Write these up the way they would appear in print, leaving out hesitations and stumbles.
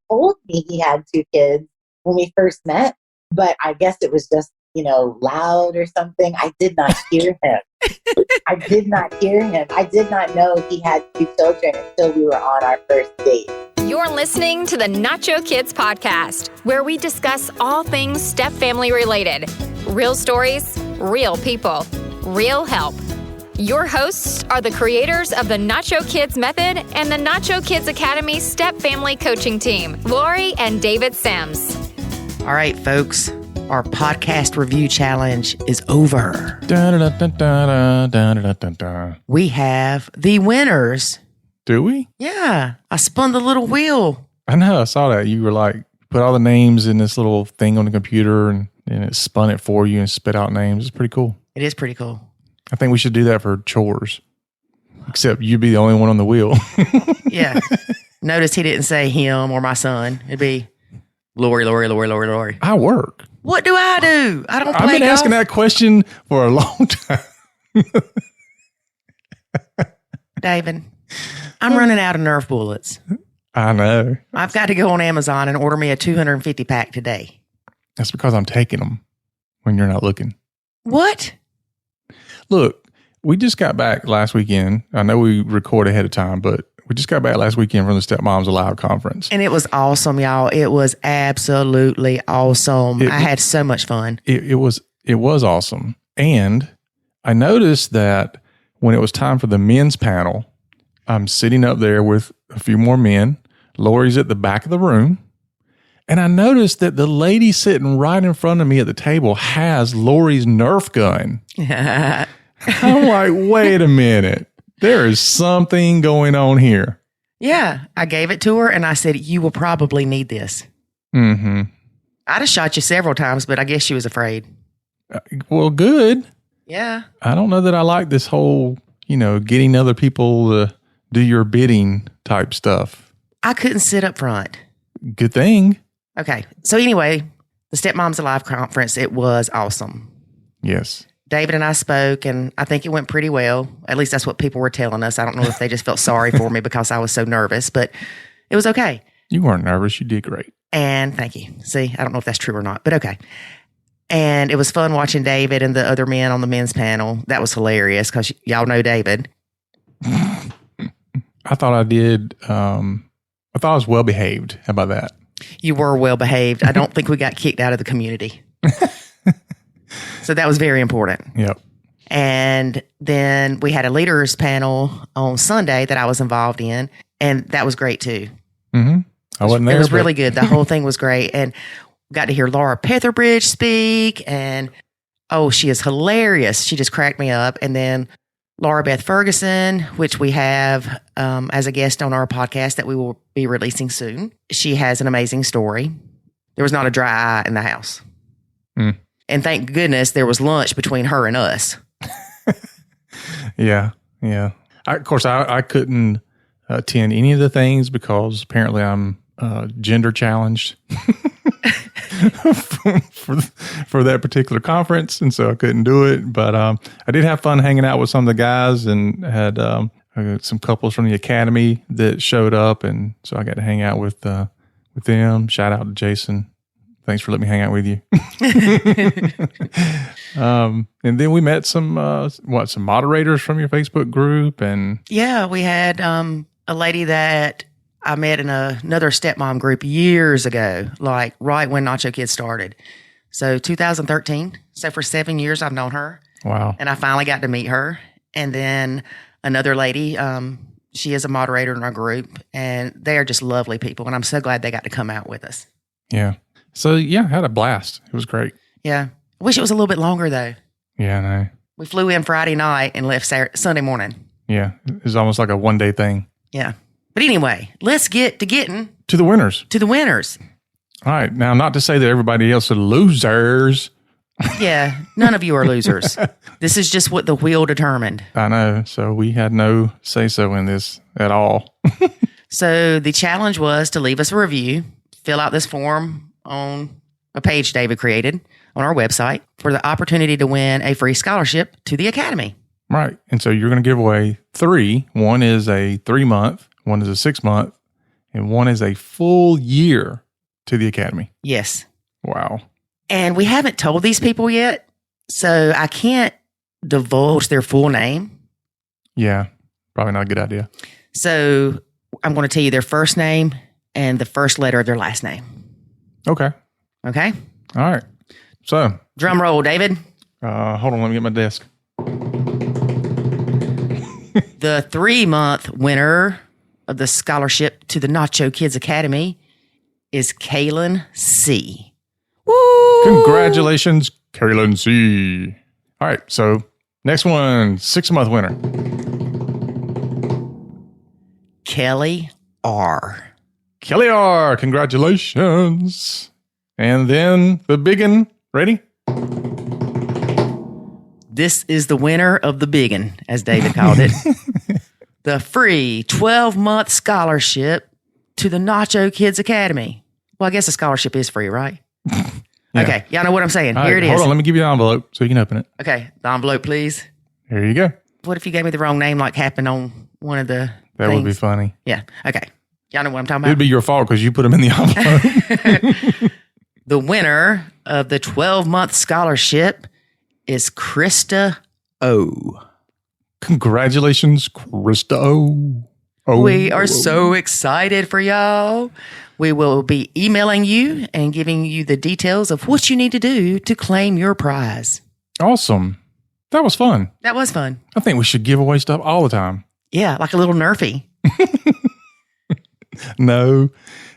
told me he had 2 kids when we first met, but I guess it was just, loud or something. I did not hear him. I did not hear him. I did not know he had 2 children until we were on our first date. You're listening to the Nacho Kids Podcast, where we discuss all things step family related. Real stories, real people, real help. Your hosts are the creators of the Nacho Kids Method and the Nacho Kids Academy Step Family Coaching Team, Lori and David Sims. All right, folks, our podcast review challenge is over. We have the winners. Do we? Yeah, I spun the little wheel. I know, I saw that. You were like, put all the names in this little thing on the computer and it spun it for you and spit out names. It's pretty cool. It is pretty cool. I think we should do that for chores. Except you'd be the only one on the wheel. Yeah. Notice he didn't say him or my son. It'd be Lori. I work. What do I do? I don't play I've been golf. asking that question for a long time. David, I'm running out of Nerf bullets. I know. I've got to go on Amazon and order me a 250 pack today. That's because I'm taking them when you're not looking. What? Look, we just got back last weekend. I know we record ahead of time, but we just got back last weekend from the Stepmoms Alive conference. And it was awesome, y'all. It was absolutely awesome. I had so much fun. It was awesome. And I noticed that when it was time for the men's panel, I'm sitting up there with a few more men. Lori's at the back of the room. And I noticed that the lady sitting right in front of me at the table has Lori's Nerf gun. I'm like, wait a minute. There is something going on here. Yeah, I gave it to her and I said, you will probably need this. Mm-hmm. I'd have shot you several times, but I guess she was afraid. Well, good. Yeah. I don't know that I like this whole, getting other people to do your bidding type stuff. I couldn't sit up front. Good thing. Okay. So anyway, the Stepmoms Alive conference, it was awesome. Yes. David and I spoke, and I think it went pretty well. At least that's what people were telling us. I don't know if they just felt sorry for me because I was so nervous, but it was okay. You weren't nervous. You did great. And thank you. See, I don't know if that's true or not, but okay. And it was fun watching David and the other men on the men's panel. That was hilarious because y'all know David. I thought I did. I thought I was well behaved. How about that? You were well behaved. I don't think we got kicked out of the community. So that was very important. Yep. And then we had a leaders panel on Sunday that I was involved in, and that was great too. Mm-hmm. I wasn't there. It was really good. The whole thing was great. And got to hear Laura Petherbridge speak, and she is hilarious. She just cracked me up. And then Laura Beth Ferguson, which we have as a guest on our podcast that we will be releasing soon. She has an amazing story. There was not a dry eye in the house. Mm. And thank goodness there was lunch between her and us. Yeah. Of course, I couldn't attend any of the things because apparently I'm gender challenged for that particular conference, and so I couldn't do it. But I did have fun hanging out with some of the guys, and had some couples from the academy that showed up, and so I got to hang out with them. Shout out to Jason. Thanks for letting me hang out with you. And then we met some moderators from your Facebook group, and yeah, we had a lady that I met in another stepmom group years ago, like right when Nacho Kids started. So 2013. So for 7 years, I've known her. Wow. And I finally got to meet her. And then another lady, she is a moderator in our group, and they are just lovely people. And I'm so glad they got to come out with us. Yeah. So yeah, I had a blast. It was great. Yeah. I wish it was a little bit longer though. Yeah, I know. We flew in Friday night and left Sunday morning. Yeah. It was almost like a one-day thing. Yeah. But anyway, let's get to getting to the winners. To the winners. All right. Now, not to say that everybody else are losers. Yeah. None of you are losers. This is just what the wheel determined. I know. So we had no say-so in this at all. So the challenge was to leave us a review, fill out this form on a page David created on our website for the opportunity to win a free scholarship to the Academy. Right. And so you're going to give away 3. One is a 3-month, one is a 6-month, and one is a full year to the academy. Yes. Wow. And we haven't told these people yet, so I can't divulge their full name. Yeah, probably not a good idea. So I'm going to tell you their first name and the first letter of their last name. Okay. Okay? All right. So. Drum roll, David. Hold on, let me get my desk. The 3-month winner of the scholarship to the Nacho Kids Academy is Kaylin C. Woo! Congratulations, Kaylin C. All right, so next one, 6-month winner. Kelly R. Kelly R. Congratulations. And then the biggin. Ready? This is the winner of the biggin, as David called it. The free 12-month scholarship to the Nacho Kids Academy. Well, I guess the scholarship is free, right? Yeah. Okay, y'all know what I'm saying. All Here right, it is. Hold on, let me give you the envelope so you can open it. Okay, the envelope, please. Here you go. What if you gave me the wrong name, like happened on one of the That things? would be funny. Yeah, okay. Y'all know what I'm talking about? It'd be your fault because you put them in the envelope. The winner of the 12-month scholarship is Krista O. Congratulations, Krista O. We are so excited for y'all. We will be emailing you and giving you the details of what you need to do to claim your prize. Awesome. That was fun. That was fun. I think we should give away stuff all the time. Yeah, like a little Nerfie. No,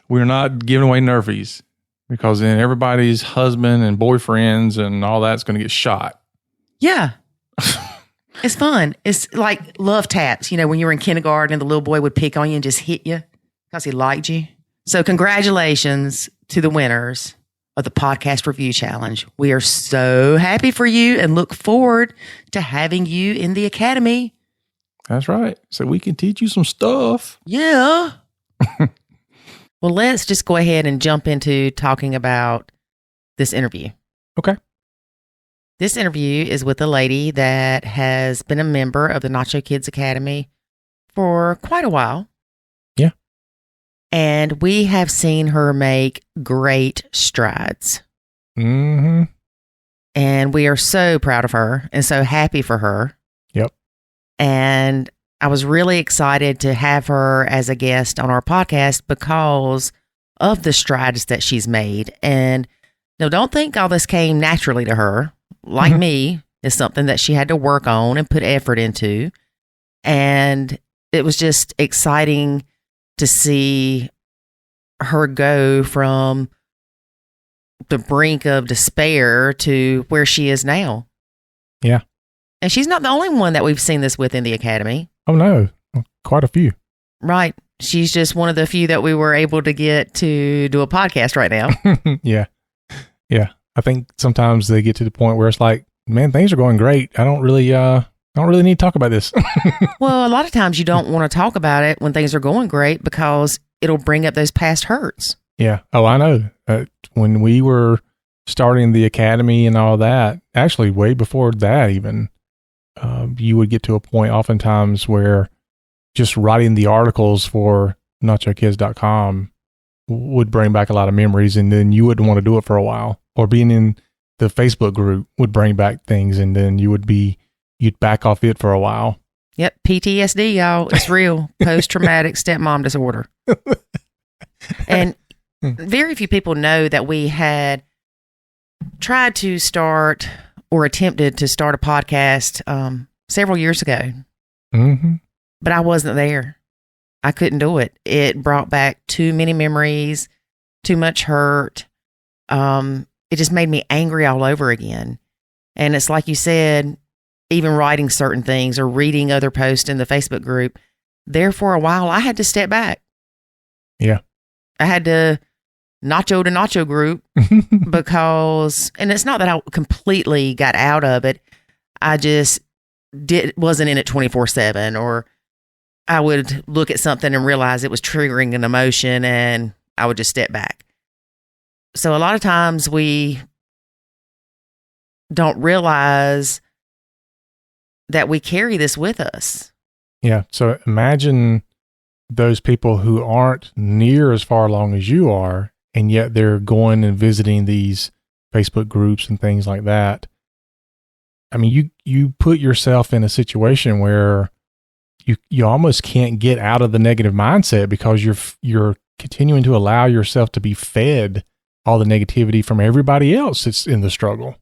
we're not giving away Nerfies because then everybody's husband and boyfriends and all that's going to get shot. Yeah. It's fun. It's like love taps, when you were in kindergarten and the little boy would pick on you and just hit you because he liked you. So congratulations to the winners of the Podcast Review Challenge. We are so happy for you and look forward to having you in the Academy. That's right. So we can teach you some stuff. Yeah. Well, let's just go ahead and jump into talking about this interview. Okay. This interview is with a lady that has been a member of the Nacho Kids Academy for quite a while. Yeah. And we have seen her make great strides. Mm-hmm. And we are so proud of her and so happy for her. Yep. And I was really excited to have her as a guest on our podcast because of the strides that she's made. And no, don't think all this came naturally to her. Like me, is something that she had to work on and put effort into. And it was just exciting to see her go from the brink of despair to where she is now. Yeah. And she's not the only one that we've seen this with in the Academy. Oh, no. Quite a few. Right. She's just one of the few that we were able to get to do a podcast right now. Yeah. Yeah. I think sometimes they get to the point where it's like, man, things are going great. I don't really need to talk about this. Well, a lot of times you don't want to talk about it when things are going great because it'll bring up those past hurts. Yeah. Oh, I know. When we were starting the Academy and all that, actually way before that even, you would get to a point oftentimes where just writing the articles for nachokids.com would bring back a lot of memories, and then you wouldn't want to do it for a while. Or being in the Facebook group would bring back things, and then you'd back off it for a while. Yep. PTSD, y'all. It's real. Post-traumatic stepmom disorder. And very few people know that we had tried to start or attempted to start a podcast several years ago. Mm-hmm. But I wasn't there. I couldn't do it. It brought back too many memories, too much hurt. It just made me angry all over again. And it's like you said, even writing certain things or reading other posts in the Facebook group, there for a while, I had to step back. Yeah. I had to nacho group because, and it's not that I completely got out of it. I just wasn't in it 24/7, or I would look at something and realize it was triggering an emotion and I would just step back. So a lot of times we don't realize that we carry this with us. Yeah. So imagine those people who aren't near as far along as you are, and yet they're going and visiting these Facebook groups and things like that. I mean, you put yourself in a situation where you almost can't get out of the negative mindset because you're continuing to allow yourself to be fed all the negativity from everybody else that's in the struggle.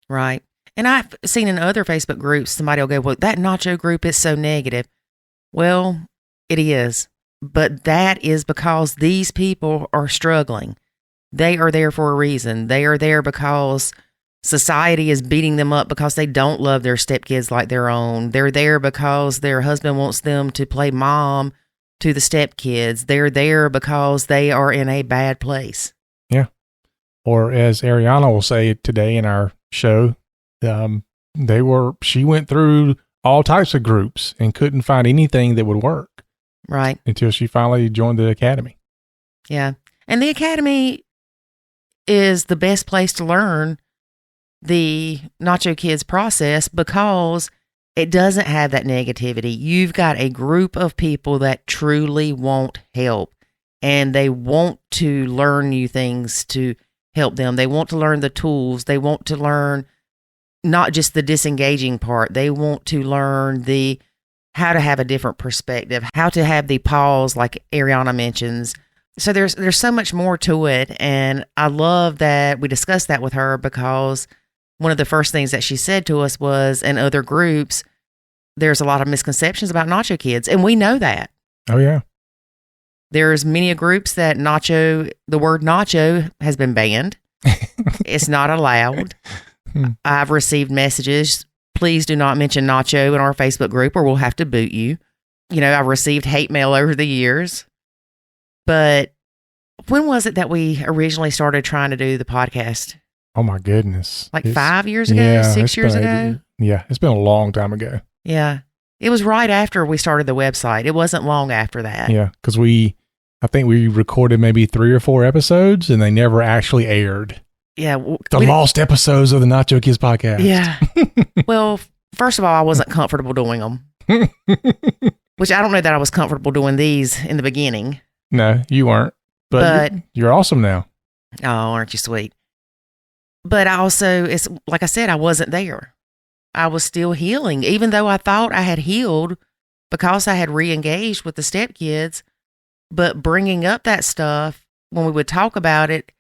Right. And I've seen in other Facebook groups, somebody will go, well, that Nacho group is so negative. Well, it is. But that is because these people are struggling. They are there for a reason. They are there because society is beating them up because they don't love their stepkids like their own. They're there because their husband wants them to play mom to the stepkids. They're there because they are in a bad place. Yeah. Or as Ariyana will say today in our show, she went through all types of groups and couldn't find anything that would work. Right. Until she finally joined the academy. Yeah. And the academy is the best place to learn the Nacho Kids process because it doesn't have that negativity. You've got a group of people that truly want help, and they want to learn new things to help them. They want to learn the tools. They want to learn not just the disengaging part. They want to learn how to have a different perspective, how to have the pause like Ariyana mentions. So there's so much more to it, and I love that we discussed that with her because one of the first things that she said to us was, in other groups, there's a lot of misconceptions about Nacho Kids, and we know that. Oh, yeah. There's many groups that the word nacho has been banned. It's not allowed. I've received messages, please do not mention Nacho in our Facebook group or we'll have to boot you. You know, I've received hate mail over the years. But when was it that we originally started trying to do the podcast? Oh, my goodness. Like 5 years ago, 6 years ago? Yeah, it's been a long time ago. Yeah. It was right after we started the website. It wasn't long after that. Yeah, because I think we recorded maybe 3 or 4 episodes and they never actually aired. Yeah. The lost episodes of the Nacho Kids Podcast. Yeah. Well, first of all, I wasn't comfortable doing them. Which I don't know that I was comfortable doing these in the beginning. No, you weren't. But you're awesome now. Oh, aren't you sweet? But I also, it's like I said, I wasn't there. I was still healing, even though I thought I had healed because I had re-engaged with the stepkids. But bringing up that stuff, when we would talk about it,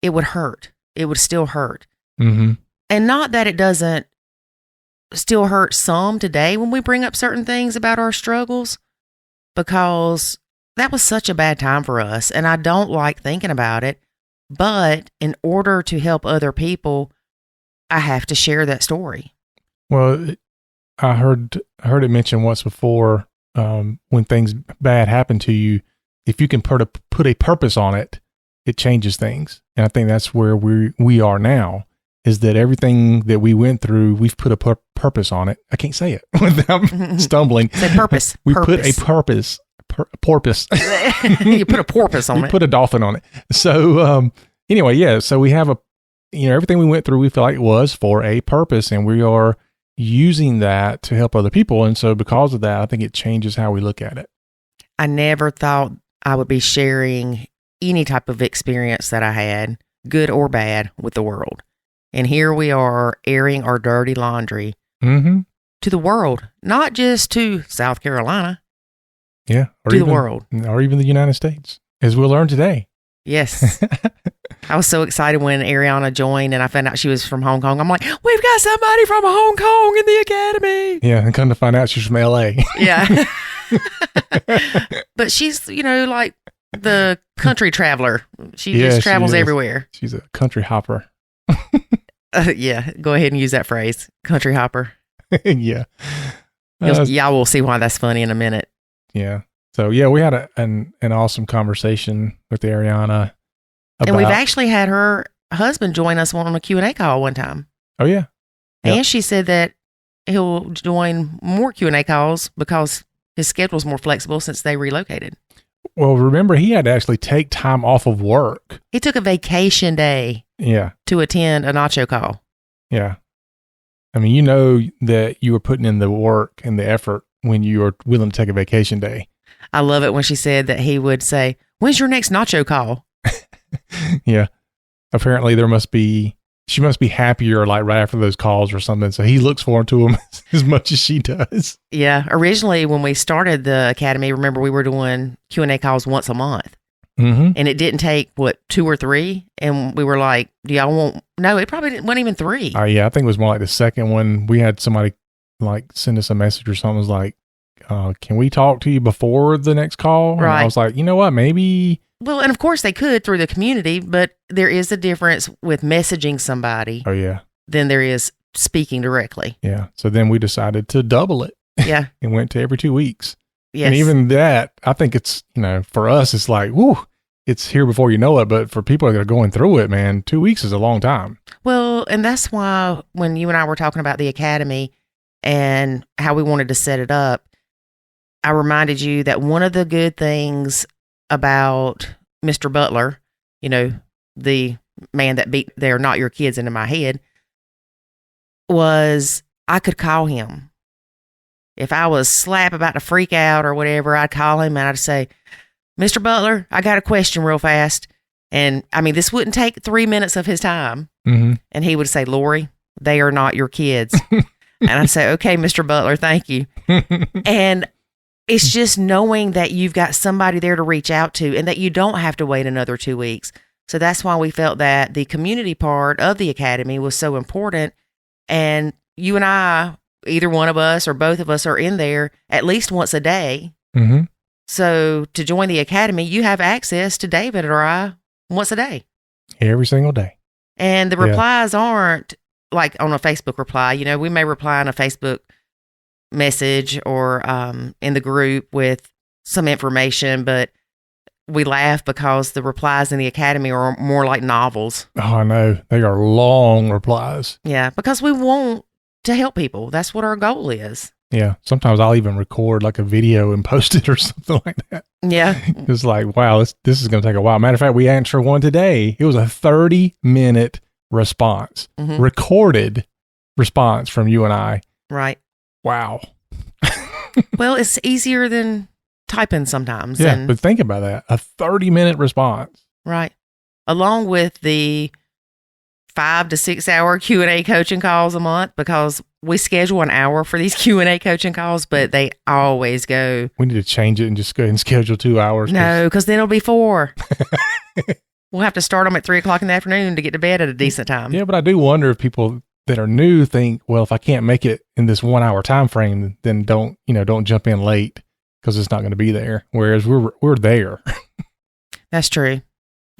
it would hurt. It would still hurt. Mm-hmm. And not that it doesn't still hurt some today when we bring up certain things about our struggles, because that was such a bad time for us. And I don't like thinking about it. But in order to help other people, I have to share that story. Well, I heard it mentioned once before, when things bad happen to you, if you can put a purpose on it, it changes things. And I think that's where we are now, is that everything that we went through, we've put a purpose on it. I can't say it without stumbling. Say purpose. We put a purpose. Porpoise. You put a porpoise on it. We put a dolphin on it. So anyway, yeah. So we have everything we went through, we feel like it was for a purpose, and we are using that to help other people. And so because of that, I think it changes how we look at it. I never thought I would be sharing any type of experience that I had, good or bad, with the world. And here we are airing our dirty laundry to the world, not just to South Carolina. Yeah. Or to the world. Or even the United States, as we'll learn today. Yes. I was so excited when Ariyana joined and I found out she was from Hong Kong. I'm like, we've got somebody from Hong Kong in the academy. Yeah, and come to find out she's from LA. Yeah. But she's, like the country traveler. She just travels everywhere. She's a country hopper. Yeah, go ahead and use that phrase, country hopper. Yeah. Y'all will see why that's funny in a minute. Yeah. So, yeah, we had an awesome conversation with Ariyana. And we've actually had her husband join us on a Q&A call one time. Oh, yeah. And she said that he'll join more Q&A calls because his schedule's more flexible since they relocated. Well, remember, he had to actually take time off of work. He took a vacation day to attend a Nacho call. Yeah. I mean, you know that you were putting in the work and the effort when you were willing to take a vacation day. I love it when she said that he would say, "When's your next nacho call?" Yeah. Apparently she must be happier like right after those calls or something. So he looks forward to them as much as she does. Yeah. Originally, when we started the academy, remember we were doing Q&A calls once a month. Mm-hmm. And it didn't take, 2 or 3? And we were like, do y'all want... No, it probably wasn't even 3. Yeah, I think it was more like the second one. We had somebody like send us a message or something. It was like, can we talk to you before the next call? And Right. I was like, you know what, maybe... Well, and of course they could through the community, but there is a difference with messaging somebody Oh, yeah. than there is speaking directly. Yeah. So then we decided to double it Yeah. and went to every 2 weeks. Yes. And even that, I think it's, for us, it's like, whoo, it's here before you know it. But for people that are going through it, man, 2 weeks is a long time. Well, and that's why when you and I were talking about the academy and how we wanted to set it up, I reminded you that one of the good things about Mr. Butler, the man that beat their Not Your Kids into my head, was I could call him. If I was slap about to freak out or whatever, I'd call him and I'd say, "Mr. Butler, I got a question real fast." And I mean, this wouldn't take 3 minutes of his time. Mm-hmm. And he would say, "Lori, they are not your kids." And I'd say, "Okay, Mr. Butler, thank you." And it's just knowing that you've got somebody there to reach out to and that you don't have to wait another 2 weeks. So that's why we felt that the community part of the academy was so important. And you and I, either one of us or both of us, are in there at least once a day. Mm-hmm. So to join the academy, you have access to David or I once a day. Every single day. And the replies aren't like on a Facebook reply. We may reply on a Facebook message or in the group with some information, but we laugh because the replies in the academy are more like novels. Oh, I know. They are long replies. Yeah, because we want to help people. That's what our goal is. Yeah. Sometimes I'll even record like a video and post it or something like that. Yeah. It's like, wow, this is going to take a while. Matter of fact, we answered one today. It was a 30-minute response, recorded response from you and I. Right. Wow. Well, it's easier than typing sometimes. Yeah, but think about that. A 30-minute response. Right. Along with the 5 to 6 hour Q&A coaching calls a month, because we schedule an hour for these Q&A coaching calls, but they always go. We need to change it and just go ahead and schedule 2 hours. No, because then it'll be 4. We'll have to start them at 3:00 in the afternoon to get to bed at a decent time. Yeah, but I do wonder if people that are new think, well, if I can't make it in this 1 hour time frame, then don't jump in late because it's not going to be there. Whereas we're there. That's true.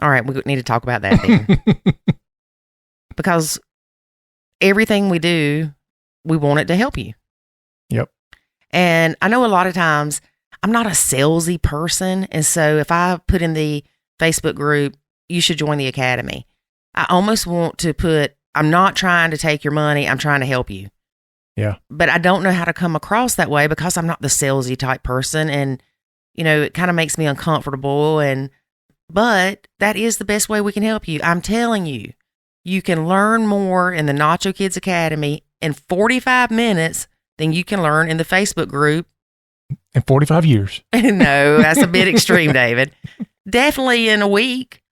All right, we need to talk about that then. Because everything we do, we want it to help you. Yep. And I know a lot of times I'm not a salesy person. And so if I put in the Facebook group, you should join the academy, I almost want to put, I'm not trying to take your money. I'm trying to help you. Yeah. But I don't know how to come across that way because I'm not the salesy type person. And, it kind of makes me uncomfortable. But that is the best way we can help you. I'm telling you, you can learn more in the Nacho Kids Academy in 45 minutes than you can learn in the Facebook group. In 45 years. No, that's a bit extreme, David. Definitely in a week.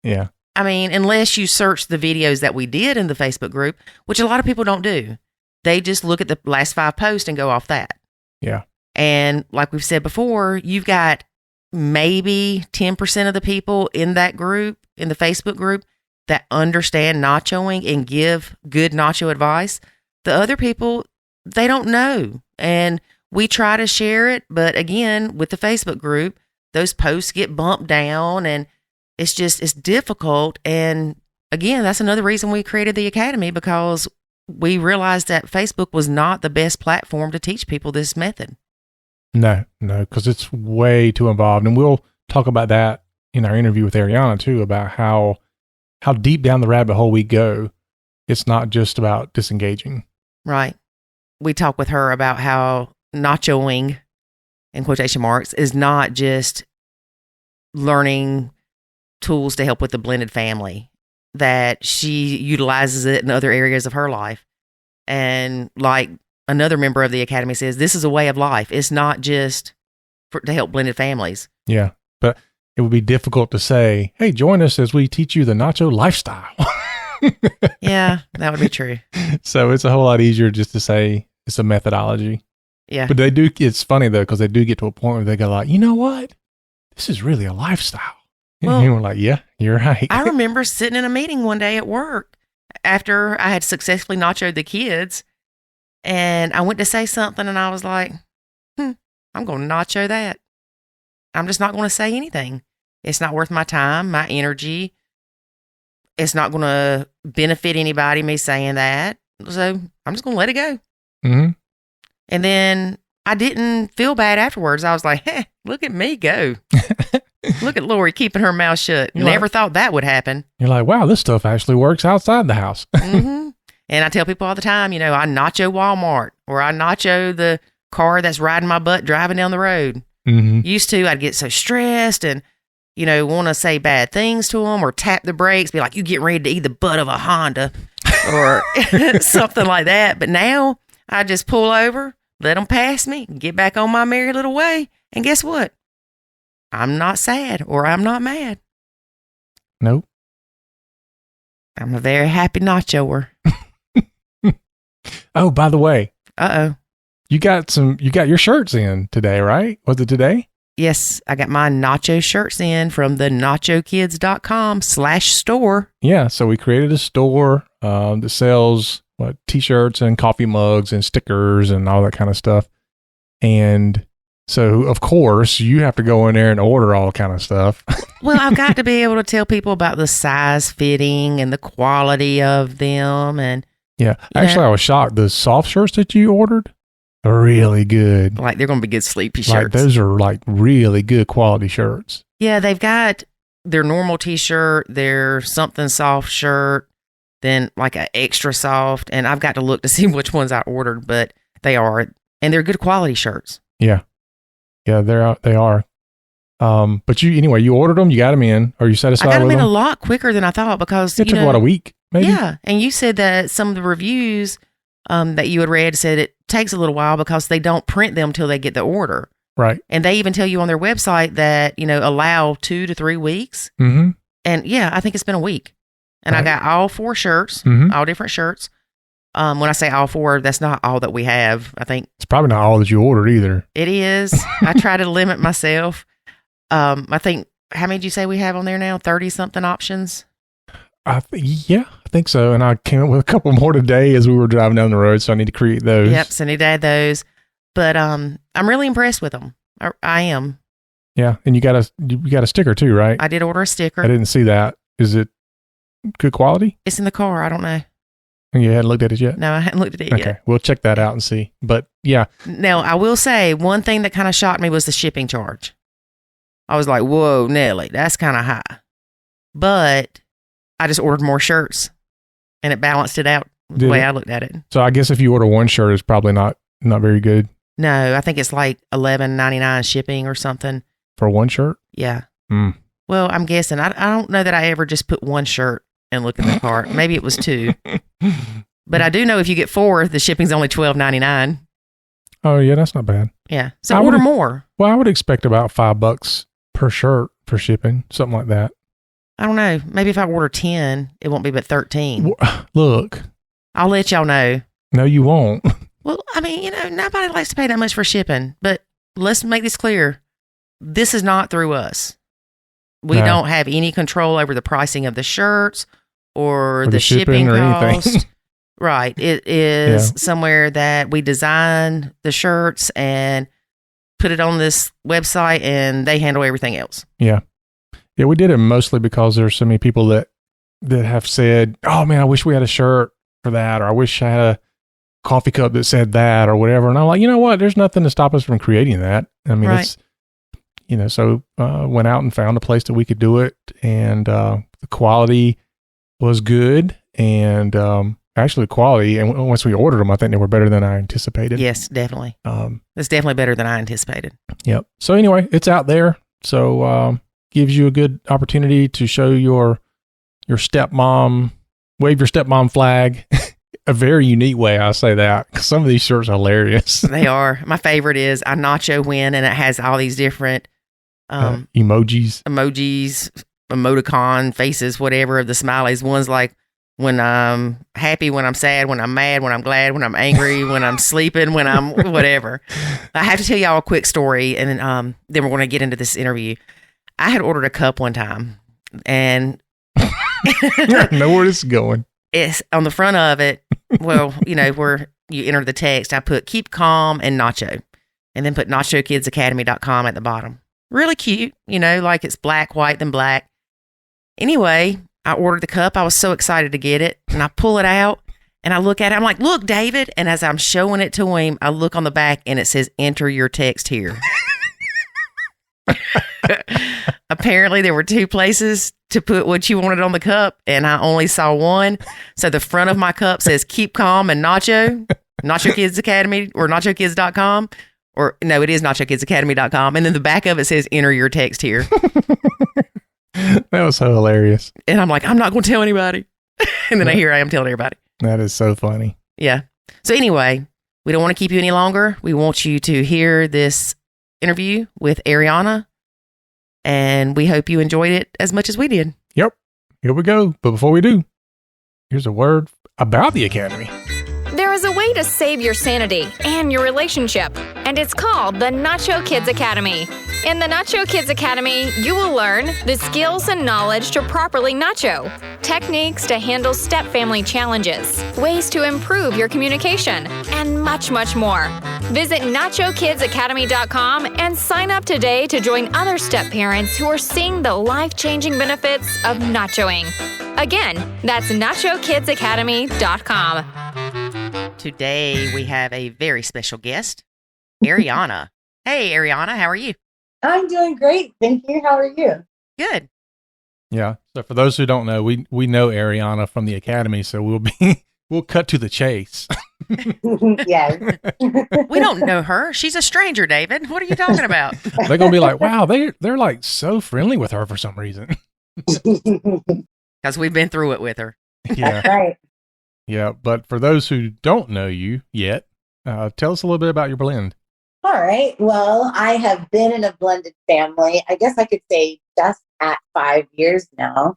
Yeah. I mean, unless you search the videos that we did in the Facebook group, which a lot of people don't do. They just look at the last 5 posts and go off that. Yeah. And like we've said before, you've got maybe 10% of the people in that group, in the Facebook group, that understand nachoing and give good nacho advice. The other people, they don't know. And we try to share it. But again, with the Facebook group, those posts get bumped down and it's difficult. And again, that's another reason we created the academy, because we realized that Facebook was not the best platform to teach people this method. No, because it's way too involved. And we'll talk about that in our interview with Ariyana too, about how deep down the rabbit hole we go. It's not just about disengaging. Right. We talk with her about how nachoing, in quotation marks, is not just learning tools to help with the blended family, that she utilizes it in other areas of her life. And like another member of the academy says, this is a way of life. It's not just to help blended families. Yeah. But it would be difficult to say, hey, join us as we teach you the nacho lifestyle. Yeah, that would be true. So it's a whole lot easier just to say it's a methodology. Yeah. But it's funny though, because they do get to a point where they go like, you know what? This is really a lifestyle. Well, and we're like, yeah, you're right. I remember sitting in a meeting one day at work after I had successfully nachoed the kids, and I went to say something, and I was like, I'm going to nacho that. I'm just not going to say anything. It's not worth my time, my energy. It's not going to benefit anybody, me saying that. So I'm just going to let it go. Mm-hmm. And then I didn't feel bad afterwards. I was like, hey, look at me go. Look at Lori keeping her mouth shut. Never thought that would happen. You're like, wow, this stuff actually works outside the house. Mm-hmm. And I tell people all the time, I nacho Walmart, or I nacho the car that's riding my butt driving down the road. Mm-hmm. Used to, I'd get so stressed and, want to say bad things to them or tap the brakes, be like, you get ready to eat the butt of a Honda or something like that. But now I just pull over, let them pass me, and get back on my merry little way. And guess what? I'm not sad or I'm not mad. Nope. I'm a very happy nachoer. Oh, by the way. Uh-oh. You got your shirts in today, right? Was it today? Yes, I got my nacho shirts in from the nachokids.com/store. Yeah, so we created a store that sells t-shirts and coffee mugs and stickers and all that kind of stuff. And so, of course, you have to go in there and order all kind of stuff. Well, I've got to be able to tell people about the size fitting and the quality of them. And yeah, actually, I was shocked. The soft shirts that you ordered are really good. Like, they're going to be good sleepy shirts. Like, those are like really good quality shirts. Yeah, they've got their normal t-shirt, their something soft shirt, then like an extra soft. And I've got to look to see which ones I ordered, but they are. And they're good quality shirts. Yeah. Yeah, they are. But you ordered them, you got them in. Are you satisfied with them? I got them in a lot quicker than I thought because it took a week, maybe? Yeah, and you said that some of the reviews that you had read said it takes a little while because they don't print them till they get the order. Right. And they even tell you on their website that, allow 2 to 3 weeks. Mm-hmm. And yeah, I think it's been a week. And right. I got all 4 shirts, all different shirts. When I say all 4, that's not all that we have. I think it's probably not all that you ordered either. It is. I try to limit myself. I think, how many did you say we have on there now? 30 something options? I think so. And I came up with a couple more today as we were driving down the road. So I need to create those. Yep. So I need to add those. But I'm really impressed with them. I am. Yeah. And you got a sticker too, right? I did order a sticker. I didn't see that. Is it good quality? It's in the car. I don't know. And you hadn't looked at it yet? No, I hadn't looked at it yet. Okay, we'll check that out and see. But yeah. Now, I will say one thing that kind of shocked me was the shipping charge. I was like, whoa, Nelly, that's kind of high. But I just ordered more shirts and it balanced it out the way I looked at it. So I guess if you order one shirt, it's probably not very good. No, I think it's like $11.99 shipping or something. For one shirt? Yeah. Mm. Well, I'm guessing. I don't know that I ever just put one shirt and look in the cart. Maybe it was 2. But I do know if you get 4, the shipping's only $12.99. Oh, yeah, that's not bad. Yeah. So order more. Well, I would expect about $5 per shirt for shipping, something like that. I don't know. Maybe if I order 10, it won't be but 13. Look. I'll let y'all know. No, you won't. Well, I mean, nobody likes to pay that much for shipping. But let's make this clear. This is not through us. We don't have any control over the pricing of the shirts or the shipping cost. Right. It is somewhere that we design the shirts and put it on this website and they handle everything else. Yeah. Yeah, we did it mostly because there's so many people that have said, oh man, I wish we had a shirt for that, or I wish I had a coffee cup that said that or whatever. And I'm like, you know what? There's nothing to stop us from creating that. I mean, it's, so went out and found a place that we could do it. And the quality was good. And actually the quality, and once we ordered them, I think they were better than I anticipated. Yes, definitely. It's definitely better than I anticipated. Yep. So anyway, it's out there. So gives you a good opportunity to show your stepmom, wave your stepmom flag a very unique way I say that. 'Cause some of these shirts are hilarious. They are. My favorite is I nacho win, and it has all these different emojis, emoticon, faces, whatever of the smileys. One's like when I'm happy, when I'm sad, when I'm mad, when I'm glad, when I'm angry, when I'm sleeping, when I'm whatever. I have to tell y'all a quick story, and then we're going to get into this interview. I had ordered a cup one time, and I know where this is going. It's on the front of it. Well, where you enter the text, I put keep calm and nacho, and then put nachokidzacademy.com at the bottom. Really cute, like it's black, white, then black. Anyway, I ordered the cup. I was so excited to get it, and I pull it out and I look at it. I'm like, look, David. And as I'm showing it to him, I look on the back and it says, enter your text here. Apparently there were two places to put what you wanted on the cup, and I only saw one. So the front of my cup says keep calm and Nacho Kids Academy, or nachokids.com, or no, it is nachokidzacademy.com. And then the back of it says enter your text here. That was so hilarious. And I'm like, I'm not going to tell anybody. And then here I am telling everybody. That is so funny. Yeah. So anyway, we don't want to keep you any longer. We want you to hear this interview with Ariyana, and we hope you enjoyed it as much as we did. Yep. Here we go. But before we do, here's a word about the Academy. There is a way to save your sanity and your relationship, and it's called the Nacho Kids Academy. In the Nacho Kids Academy, you will learn the skills and knowledge to properly nacho, techniques to handle stepfamily challenges, ways to improve your communication, and much, much more. Visit nachokidzacademy.com and sign up today to join other step parents who are seeing the life-changing benefits of nachoing. Again, that's nachokidzacademy.com. Today we have a very special guest, Ariyana. Hey, Ariyana, how are you? I'm doing great. Thank you. How are you? Good. Yeah. So for those who don't know, we know Ariyana from the Academy, so we'll cut to the chase. Yes. We don't know her. She's a stranger, David. What are you talking about? They're gonna be like, wow, they're like so friendly with her for some reason. Because we've been through it with her. Yeah. That's right. Yeah. But for those who don't know you yet, tell us a little bit about your blend. All right. Well, I have been in a blended family. I guess I could say just at 5 years now.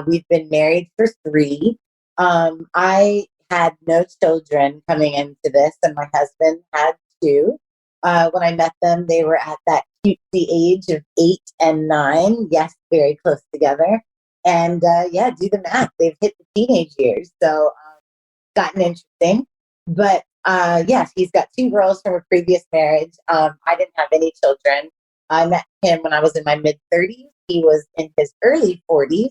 We've been married for 3. I had no children coming into this, and my husband had 2. When I met them, they were at that cutesy age of 8 and 9. Yes, very close together. And yeah, do the math. They've hit the teenage years. So gotten interesting. But yes, he's got 2 girls from a previous marriage. I didn't have any children. I met him when I was in my mid-30s. He was in his early 40s.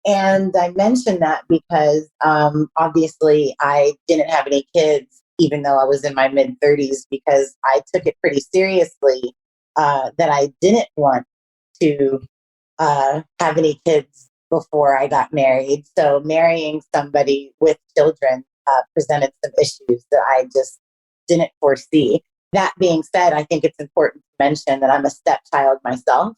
And I mentioned that because obviously I didn't have any kids, even though I was in my mid-30s, because I took it pretty seriously that I didn't want to have any kids before I got married. So marrying somebody with children presented some issues that I just didn't foresee. That being said, I think it's important to mention that I'm a stepchild myself.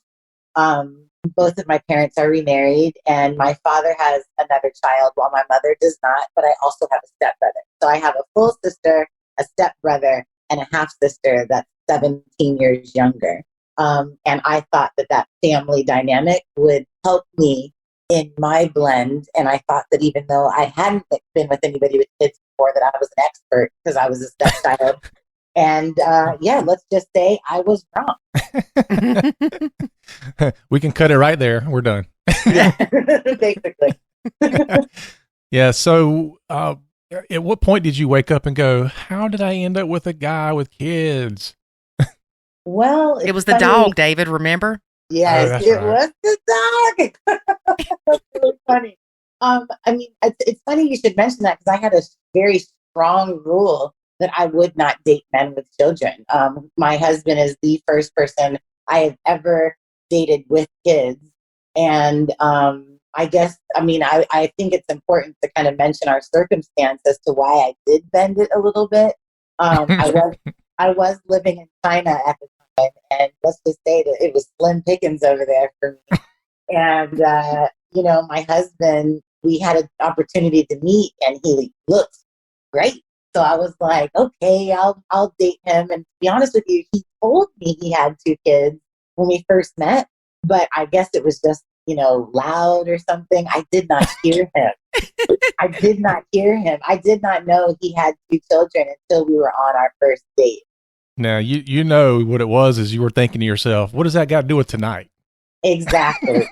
Both of my parents are remarried, and my father has another child while my mother does not, but I also have a stepbrother. So I have a full sister, a stepbrother, and a half sister that's 17 years younger. And I thought that family dynamic would help me in my blend. And I thought that even though I hadn't been with anybody with kids before, that I was an expert because I was a stepchild. And yeah, let's just say I was wrong. We can cut it right there. We're done. Yeah, basically. Yeah. So at what point did you wake up and go, how did I end up with a guy with kids? Well, It was the dog, David, remember? Yes, Oh, it right. was the dog. That's really funny. I mean, it's funny you should mention that because I had a very strong rule that I would not date men with children. My husband is the first person I have ever dated with kids. And I guess, I think it's important to kind of mention our circumstance as to why I did bend it a little bit. I was living in China at the time, and let's just say that it was slim pickings over there for me. And, my husband, we had an opportunity to meet, and he looked great. So I was like, okay, I'll date him. And to be honest with you, he told me he had 2 kids when we first met, but I guess it was just, loud or something. I did not hear him. I did not hear him. I did not know he had 2 children until we were on our first date. Now, you know what it was is you were thinking to yourself, what does that got to do with tonight? Exactly.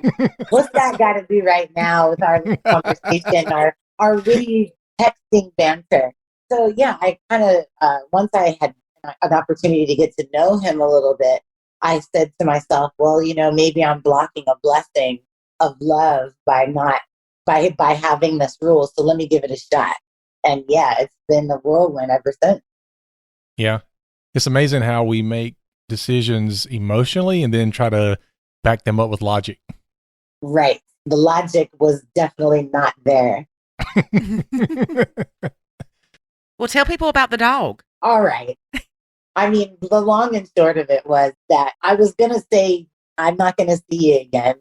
What's that got to do right now with our conversation, our witty texting banter? So yeah, I kind of, once I had an opportunity to get to know him a little bit, I said to myself, well, maybe I'm blocking a blessing of love by having this rule. So let me give it a shot. And yeah, it's been a whirlwind ever since. Yeah. It's amazing how we make decisions emotionally and then try to back them up with logic. Right. The logic was definitely not there. Well, tell people about the dog. All right. I mean, the long and short of it was that I was going to say, I'm not going to see you again.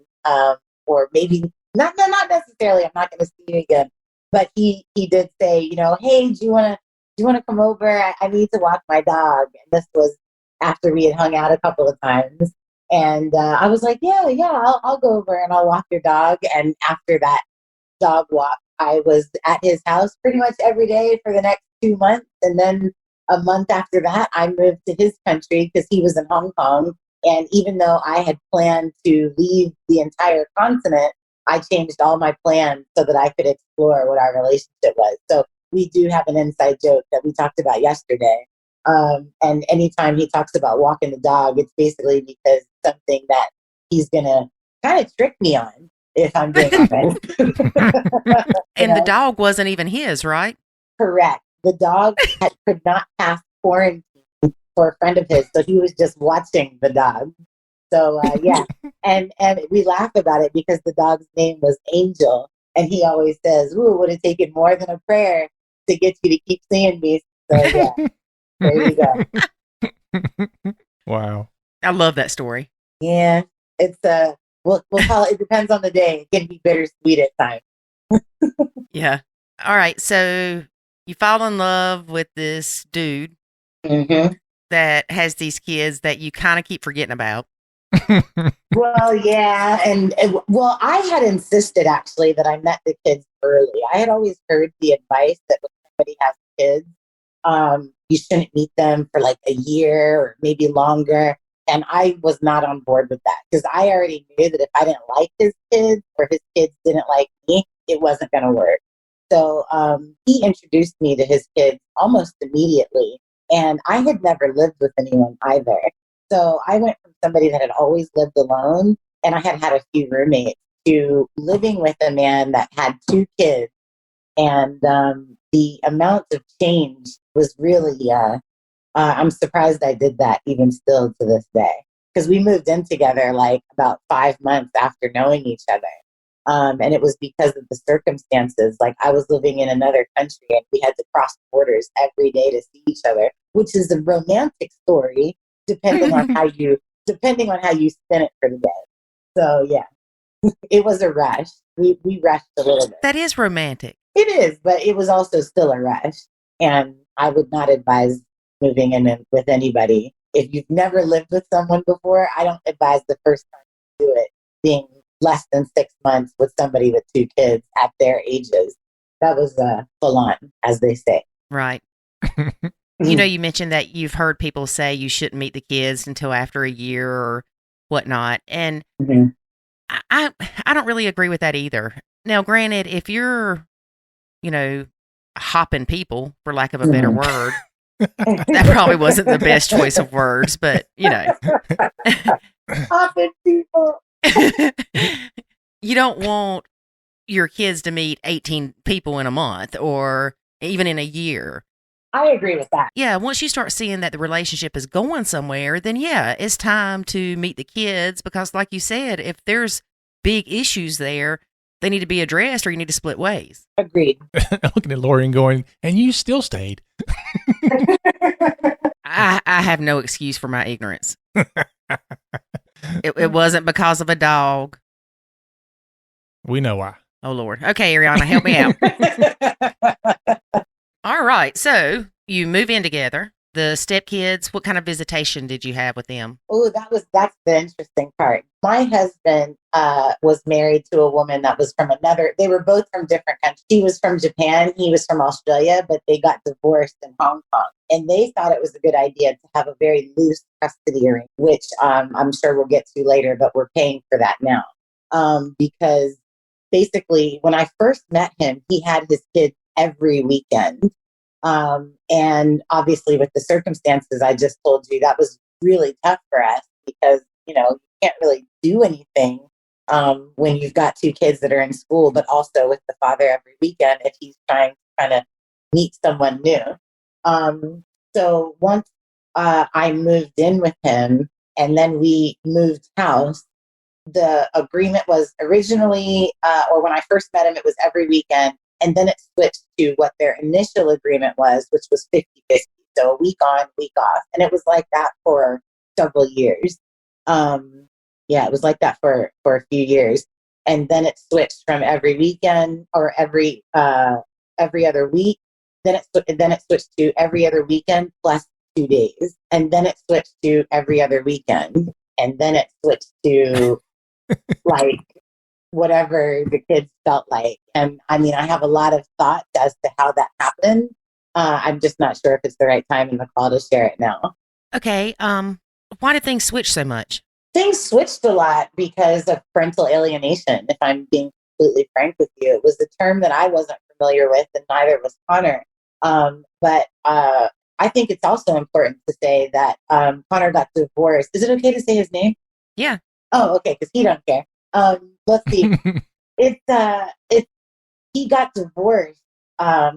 Or maybe not necessarily, I'm not going to see you again. But he did say, hey, do you want to come over? I need to walk my dog. And this was after we had hung out a couple of times. And I was like, yeah, I'll go over and I'll walk your dog. And after that dog walk, I was at his house pretty much every day for the next 2 months. And then a month after that, I moved to his country because he was in Hong Kong. And even though I had planned to leave the entire continent, I changed all my plans so that I could explore what our relationship was. So we do have an inside joke that we talked about yesterday. And anytime he talks about walking the dog, it's basically because something that he's going to kind of trick me on, if I'm being honest. And the dog wasn't even his, right? Correct. The dog could not pass quarantine for a friend of his, so he was just watching the dog. So yeah, and we laugh about it because the dog's name was Angel, and he always says, "Ooh, would have taken more than a prayer to get you to keep seeing me." So yeah, there you go. Wow, I love that story. Yeah, it's we'll call it. It depends on the day. It can be bittersweet at times. Yeah. All right. So you fall in love with this dude that has these kids that you kind of keep forgetting about. Well, yeah. And well, I had insisted actually that I met the kids early. I had always heard the advice that when somebody has kids, you shouldn't meet them for like a year or maybe longer. And I was not on board with that because I already knew that if I didn't like his kids or his kids didn't like me, it wasn't going to work. So he introduced me to his kids almost immediately. And I had never lived with anyone either. So I went from somebody that had always lived alone, and I had a few roommates, to living with a man that had 2 kids. And the amount of change was really, I'm surprised I did that even still to this day. Because we moved in together like about 5 months after knowing each other. And it was because of the circumstances. Like I was living in another country and we had to cross borders every day to see each other, which is a romantic story, depending on how you spin it for the day. So yeah, it was a rush. We rushed a little bit. That is romantic. It is, but it was also still a rush. And I would not advise moving in with anybody. If you've never lived with someone before, I don't advise the first time you do it being less than 6 months with somebody with 2 kids at their ages. That was full on, as they say. Right. You mentioned that you've heard people say you shouldn't meet the kids until after a year or whatnot. And I don't really agree with that either. Now, granted, if you're, hopping people, for lack of a better word, that probably wasn't the best choice of words, but, Hopping people. You don't want your kids to meet 18 people in a month or even in a year. I agree with that. Yeah, once you start seeing that the relationship is going somewhere, then yeah, it's time to meet the kids because like you said, if there's big issues there, they need to be addressed or you need to split ways. Agreed. Looking at Lori and going, and you still stayed. I have no excuse for my ignorance. It wasn't because of a dog. We know why. Oh, Lord. Okay, Ariyana, help me out. All All right. So you move in together. The stepkids, what kind of visitation did you have with them? Oh, that's the interesting part. My husband was married to a woman that was from they were both from different countries. She was from Japan, he was from Australia, but they got divorced in Hong Kong. And they thought it was a good idea to have a very loose custody arrangement, which I'm sure we'll get to later, but we're paying for that now. Because basically, when I first met him, he had his kids every weekend. And obviously with the circumstances I just told you, that was really tough for us because, you can't really do anything when you've got two kids that are in school, but also with the father every weekend if he's trying to kind of meet someone new. So once I moved in with him and then we moved house, the agreement was originally, or when I first met him, it was every weekend. And then it switched to what their initial agreement was, which was 50-50. So a week on, week off. And it was like that for several years. It was like that for a few years. And then it switched from every weekend or every other week. Then it switched to every other weekend plus 2 days. And then it switched to every other weekend. And then it switched to like whatever the kids felt like. And I mean, I have a lot of thoughts as to how that happened. I'm just not sure if it's the right time in the call to share it now. Okay. Why did things switch so much? Things switched a lot because of parental alienation. If I'm being completely frank with you, it was a term that I wasn't familiar with and neither was Connor. But I think it's also important to say that Connor got divorced. Is it okay to say his name? Yeah. Oh, okay. Because he don't care. Let's see. He got divorced.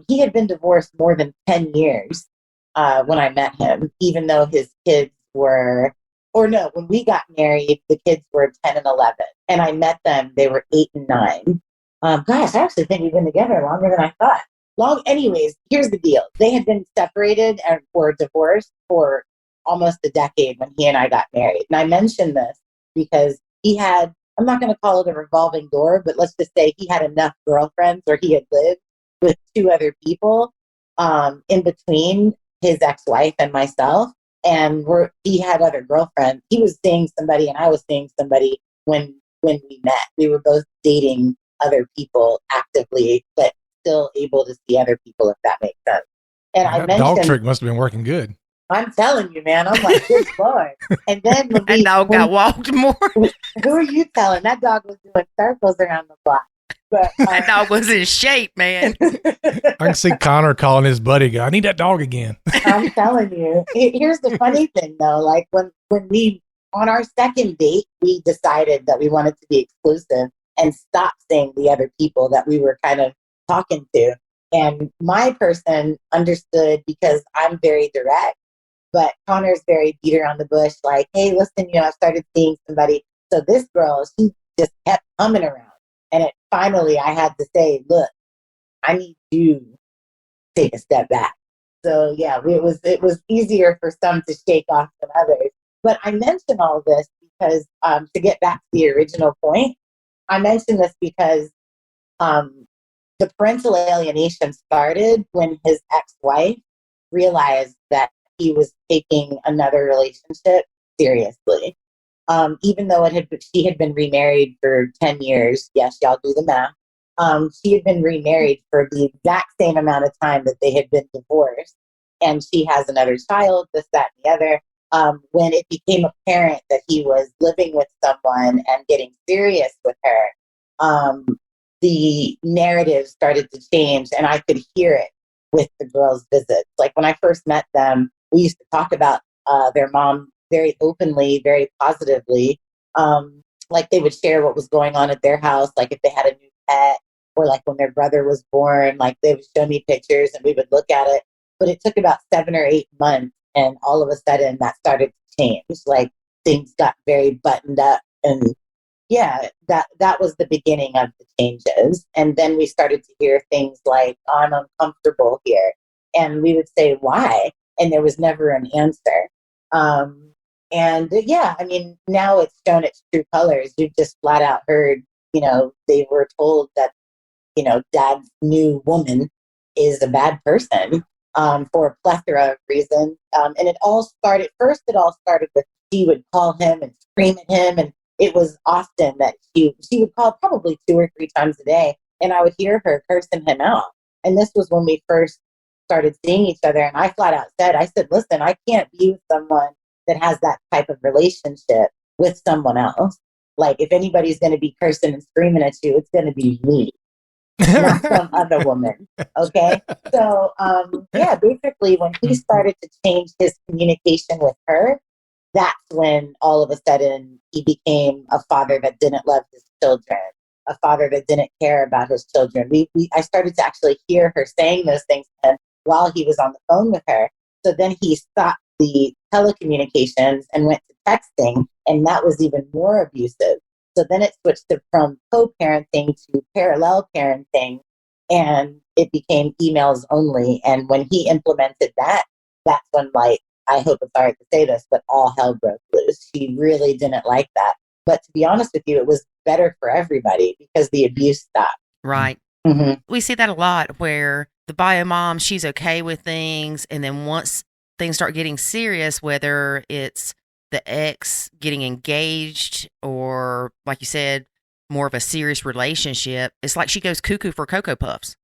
He had been divorced more than 10 years when I met him, even though his kids were, when we got married, the kids were 10 and 11. And I met them, they were 8 and 9. Gosh, I actually think we've been together longer than I thought. Anyways, here's the deal. They had been separated and were divorced for almost a decade when he and I got married. And I mention this because he had, I'm not going to call it a revolving door, but let's just say he had enough girlfriends where he had lived with 2 other people in between his ex-wife and myself. And he had other girlfriends. He was seeing somebody and I was seeing somebody when we met. We were both dating other people actively, but still able to see other people, if that makes sense. And that dog trick must have been working good. I'm telling you, man. I'm like, good Lord. And then when that dog got walked more. Who are you telling? That dog was doing circles around the block. But, that dog was in shape, man. I can see Connor calling his buddy, I need that dog again. I'm telling you. Here's the funny thing, though. Like when we, on our second date, we decided that we wanted to be exclusive and stop seeing the other people that we were kind of talking to. And my person understood because I'm very direct. But Connor's very beat around the bush, like, hey, listen, I started seeing somebody. So this girl, she just kept coming around. And finally, I had to say, look, I need you to take a step back. So, yeah, it was easier for some to shake off than others. But I mention all of this because, to get back to the original point, I mention this because the parental alienation started when his ex-wife realized that he was taking another relationship seriously. Even though she had been remarried for 10 years. Yes, y'all do the math. She had been remarried for the exact same amount of time that they had been divorced. And she has another child, this, that, and the other. When it became apparent that he was living with someone and getting serious with her, the narrative started to change and I could hear it with the girls' visits. Like when I first met them, we used to talk about their mom very openly, very positively. Like they would share what was going on at their house, like if they had a new pet or like when their brother was born, like they would show me pictures and we would look at it. But it took about 7 or 8 months and all of a sudden that started to change. Like things got very buttoned up and yeah, that was the beginning of the changes. And then we started to hear things like, I'm uncomfortable here. And we would say, why? And there was never an answer. Yeah, I mean, now it's shown its true colors. You've just flat out heard, they were told that, dad's new woman is a bad person. for a plethora of reasons. And it all started with she would call him and scream at him. And it was often that she would call probably 2 or 3 times a day. And I would hear her cursing him out. And this was when we first started seeing each other. And I flat out I said, listen, I can't be with someone that has that type of relationship with someone else. Like, if anybody's going to be cursing and screaming at you, it's going to be me, not some other woman. Okay. So, basically when he started to change his communication with her, that's when all of a sudden he became a father that didn't love his children, a father that didn't care about his children. I started to actually hear her saying those things to him while he was on the phone with her. So then he stopped the telecommunications and went to texting, and that was even more abusive. So then it switched from co-parenting to parallel parenting, and it became emails only. And when he implemented that, that's when, like, I hope it's all right to say this, but all hell broke loose. She really didn't like that. But to be honest with you, it was better for everybody because the abuse stopped. Right. Mm-hmm. We see that a lot where the bio mom, she's okay with things. And then once things start getting serious, whether it's the ex getting engaged or, like you said, more of a serious relationship, it's like she goes cuckoo for Cocoa Puffs.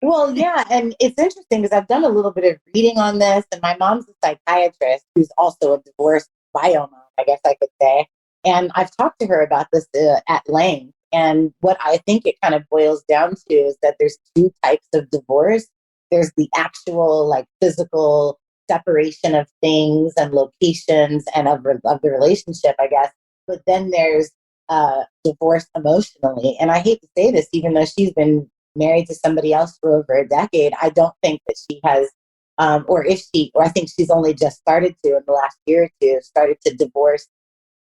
Well, yeah. And it's interesting because I've done a little bit of reading on this, and my mom's a psychiatrist who's also a divorced bio mom, I guess I could say. And I've talked to her about this at length. And what I think it kind of boils down to is that there's 2 types of divorce. There's the actual, like, physical separation of things and locations and of the relationship, I guess. But then there's divorce emotionally. And I hate to say this, even though she's been married to somebody else for over a decade, I don't think that she has, or I think she's only just started to, in the last year or 2, started to divorce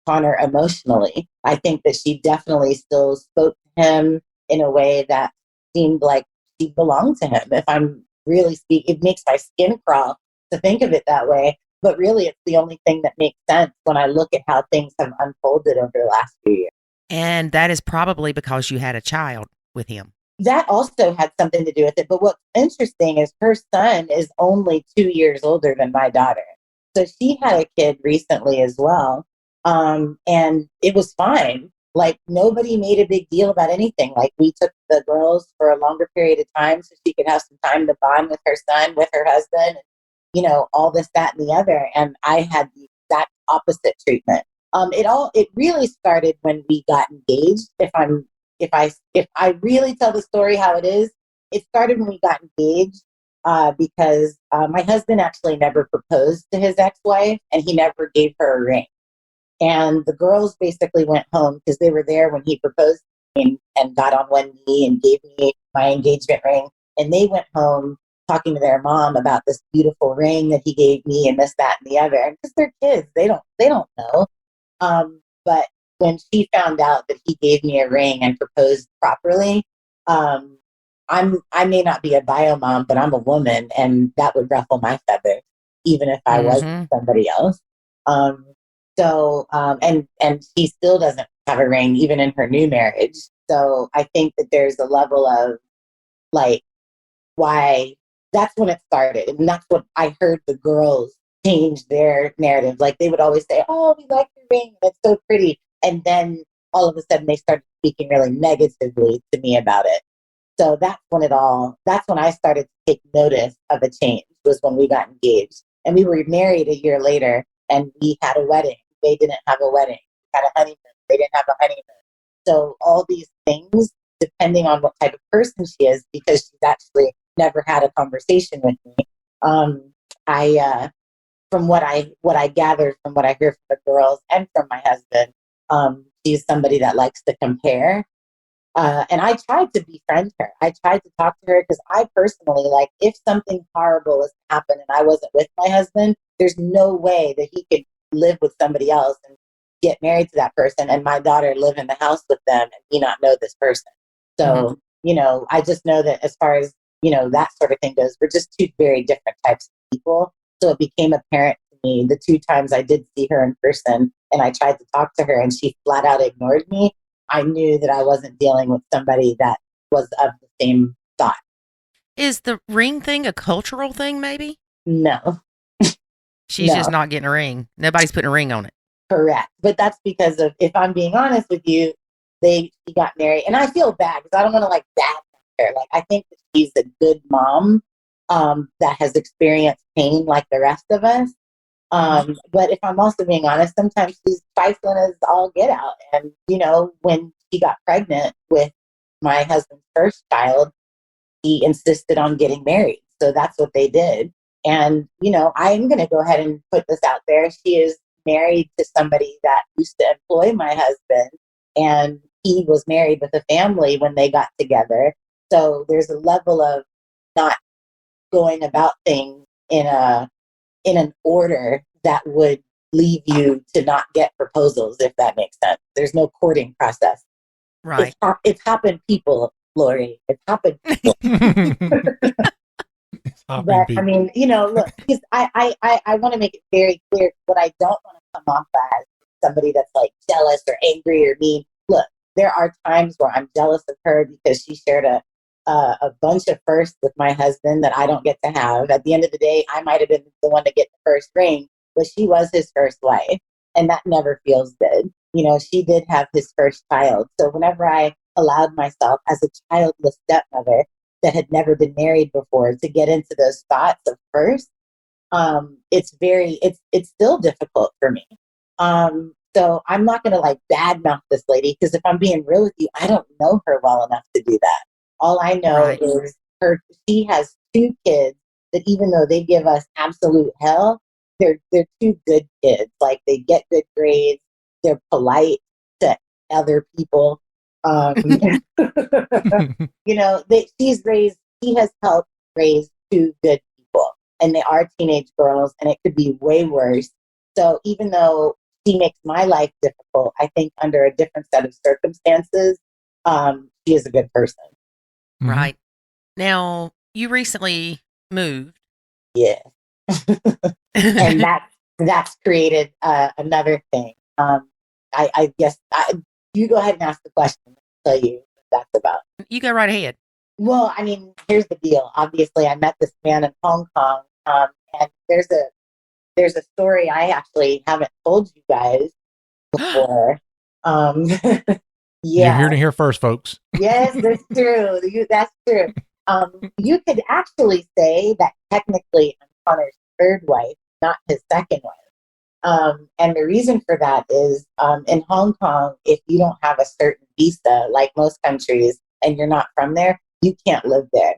Connor emotionally. I think that she definitely still spoke to him in a way that seemed like she belonged to him. If I'm really speaking, it makes my skin crawl to think of it that way. But really, it's the only thing that makes sense when I look at how things have unfolded over the last few years. And that is probably because you had a child with him. That also had something to do with it. But what's interesting is her son is only 2 years older than my daughter. So she had a kid recently as well. And it was fine. Like, nobody made a big deal about anything. Like, we took the girls for a longer period of time so she could have some time to bond with her son, with her husband, all this, that, and the other. And I had the exact opposite treatment. It really started when we got engaged. If I really tell the story how it is, it started when we got engaged, because my husband actually never proposed to his ex-wife, and he never gave her a ring. And the girls basically went home because they were there when he proposed to me and got on one knee and gave me my engagement ring. And they went home talking to their mom about this beautiful ring that he gave me and this, that, and the other. And because they're kids, they don't know. But when she found out that he gave me a ring and proposed properly, I may not be a bio mom, but I'm a woman, and that would ruffle my feathers, even if I was somebody else. And she still doesn't have a ring, even in her new marriage. So I think that there's a level of, like, why that's when it started. And that's what I heard the girls change their narrative. Like, they would always say, oh, we like your ring, it's so pretty. And then all of a sudden they started speaking really negatively to me about it. So that's when I started to take notice of a change, was when we got engaged. And we were married a year later, and we had a wedding. They didn't have a wedding. We had a honeymoon. They didn't have a honeymoon. So all these things, depending on what type of person she is, because she's actually never had a conversation with me. From what I gathered, from what I hear from the girls and from my husband, she's somebody that likes to compare. And I tried to befriend her. I tried to talk to her because I personally, like, if something horrible was to happen and I wasn't with my husband, there's no way that he could live with somebody else and get married to that person and my daughter live in the house with them and me not know this person. So, I just know that as far as, that sort of thing goes, we're just 2 very different types of people. So it became apparent to me the 2 times I did see her in person and I tried to talk to her and she flat out ignored me. I knew that I wasn't dealing with somebody that was of the same thought. Is the ring thing a cultural thing, maybe? No. She's No. just not getting a ring. Nobody's putting a ring on it. Correct. But that's because of, if I'm being honest with you, she got married. And I feel bad because I don't want to like bad her. Like, I think that she's a good mom that has experienced pain like the rest of us. But if I'm also being honest, sometimes she's trifling as all get out. And, you know, when she got pregnant with my husband's first child, he insisted on getting married. So that's what they did. And, you know, I'm going to go ahead and put this out there. She is married to somebody that used to employ my husband, and he was married with a family when they got together. So there's a level of not going about things in an order that would leave you to not get proposals, if that makes sense. There's no courting process. Right. It's happened, people, Lori. It's happened, people. But I mean, you know, look, because I want to make it very clear what I don't want to come off as somebody that's like jealous or angry or mean. Look, there are times where I'm jealous of her because she shared a bunch of firsts with my husband that I don't get to have. At the end of the day, I might have been the one to get the first ring, but she was his first wife, and that never feels good. You know, she did have his first child. So whenever I allowed myself as a childless stepmother that had never been married before to get into those thoughts of first, it's still difficult for me. So I'm not going to like badmouth this lady, because if I'm being real with you, I don't know her well enough to do that. All I know is she has 2 kids that, even though they give us absolute hell, they're 2 good kids. Like, they get good grades. They're polite to other people. You know, she has helped raise 2 good people, and they are teenage girls, and it could be way worse. So even though she makes my life difficult, I think under a different set of circumstances, she is a good person. Right. Now, you recently moved. Yeah. And that's created another thing. I guess you go ahead and ask the question. I'll tell you what that's about. You go right ahead. Well, I mean, here's the deal. Obviously, I met this man in Hong Kong, and there's a story I actually haven't told you guys before. You're Yeah. here to hear first, folks. Yes, that's true. That's true. You could actually say that technically I'm Connor's 3rd wife, not his 2nd wife. And the reason for that is in Hong Kong, if you don't have a certain visa, like most countries, and you're not from there, you can't live there.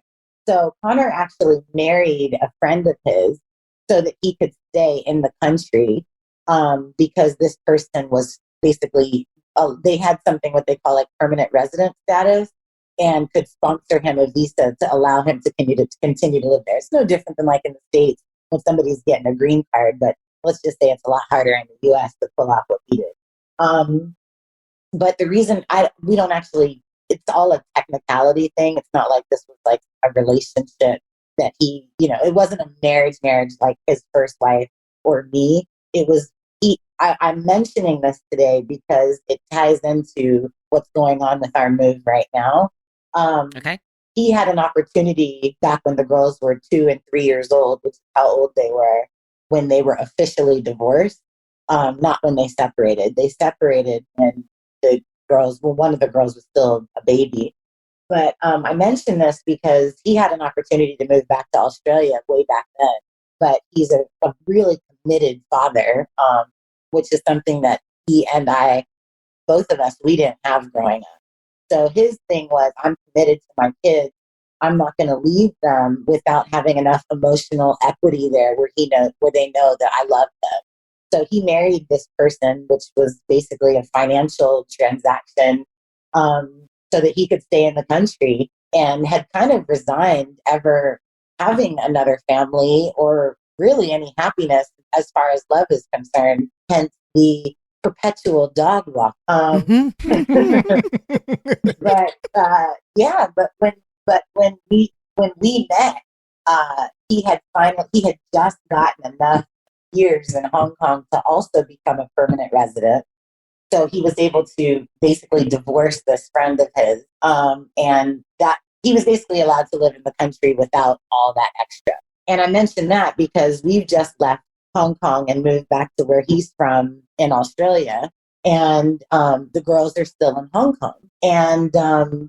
So Connor actually married a friend of his so that he could stay in the country, because this person was basically, they had something what they call like permanent resident status, and could sponsor him a visa to allow him to continue to live there. It's no different than like in the States when somebody's getting a green card, but let's just say it's a lot harder in the U.S. to pull off what he did. But the reason we don't actually, it's all a technicality thing. It's not like this was like a relationship that he, you know, it wasn't a marriage like his first wife or me. It was I'm mentioning this today because it ties into what's going on with our move right now. Okay. He had an opportunity back when the girls were 2 and 3 years old, which is how old they were when they were officially divorced, not when they separated. They separated when one of the girls was still a baby. But I mention this because he had an opportunity to move back to Australia way back then. But he's a really committed father, which is something that he and I, both of us, we didn't have growing up. So his thing was, I'm committed to my kids. I'm not going to leave them without having enough emotional equity there where they know that I love them. So he married this person, which was basically a financial transaction, so that he could stay in the country, and had kind of resigned ever having another family or really any happiness as far as love is concerned. Hence the perpetual dog walk. But when we met, he had just gotten enough years in Hong Kong to also become a permanent resident. So he was able to basically divorce this friend of his, and that he was basically allowed to live in the country without all that extra. And I mentioned that because we've just left Hong Kong and moved back to where he's from in Australia. And the girls are still in Hong Kong. And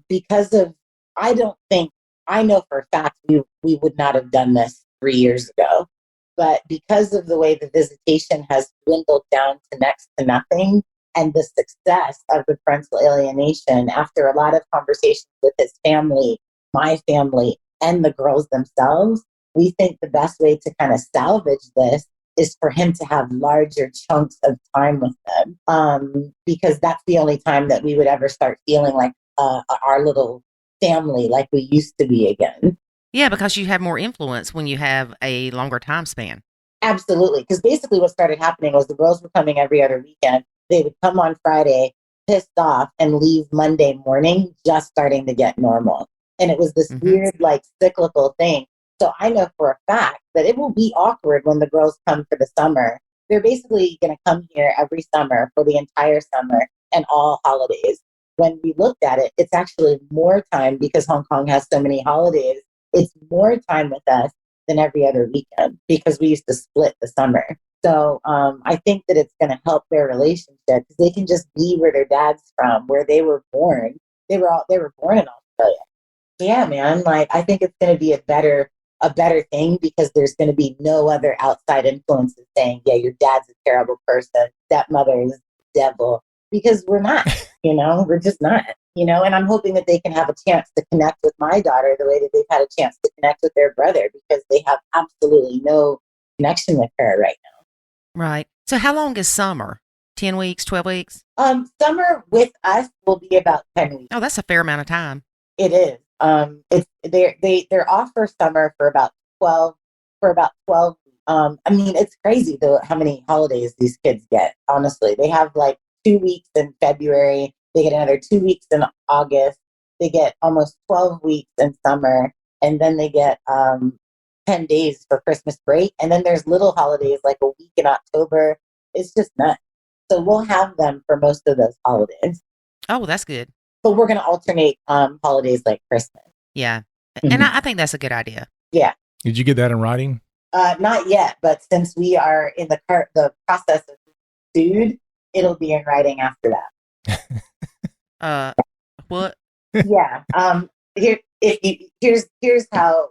because of, I know for a fact we would not have done this 3 years ago. But because of the way the visitation has dwindled down to next to nothing and the success of the parental alienation, after a lot of conversations with his family, my family, and the girls themselves, we think the best way to kind of salvage this is for him to have larger chunks of time with them, because that's the only time that we would ever start feeling like our little family like we used to be again. Yeah, because you have more influence when you have a longer time span. Absolutely. Because basically what started happening was the girls were coming every other weekend. They would come on Friday, pissed off, and leave Monday morning, just starting to get normal. And it was this weird, like, cyclical thing. So I know for a fact that it will be awkward when the girls come for the summer. They're basically going to come here every summer for the entire summer and all holidays. When we looked at it, it's actually more time because Hong Kong has so many holidays. It's more time with us than every other weekend because we used to split the summer. So I think that it's going to help their relationship because they can just be where their dad's from, where they were born. They were born in Australia. Yeah, man. Like, I think it's going to be a better thing because there's going to be no other outside influences saying, yeah, your dad's a terrible person, stepmother is the devil, because we're not, we're just not, and I'm hoping that they can have a chance to connect with my daughter the way that they've had a chance to connect with their brother because they have absolutely no connection with her right now. Right. So how long is summer? 10 weeks, 12 weeks? Summer with us will be about 10 weeks. Oh, that's a fair amount of time. It is. They're off for summer for about 12. I mean, it's crazy though how many holidays these kids get. Honestly, they have like 2 weeks in February. They get another 2 weeks in August. They get almost 12 weeks in summer, and then they get 10 days for Christmas break. And then there's little holidays like a week in October. It's just nuts. So we'll have them for most of those holidays. Oh, that's good. But we're going to alternate holidays like Christmas. Yeah. And I think that's a good idea. Yeah. Did you get that in writing? Not yet, but since we are in the process of sued, it'll be in writing after that. What? Yeah. Here's how.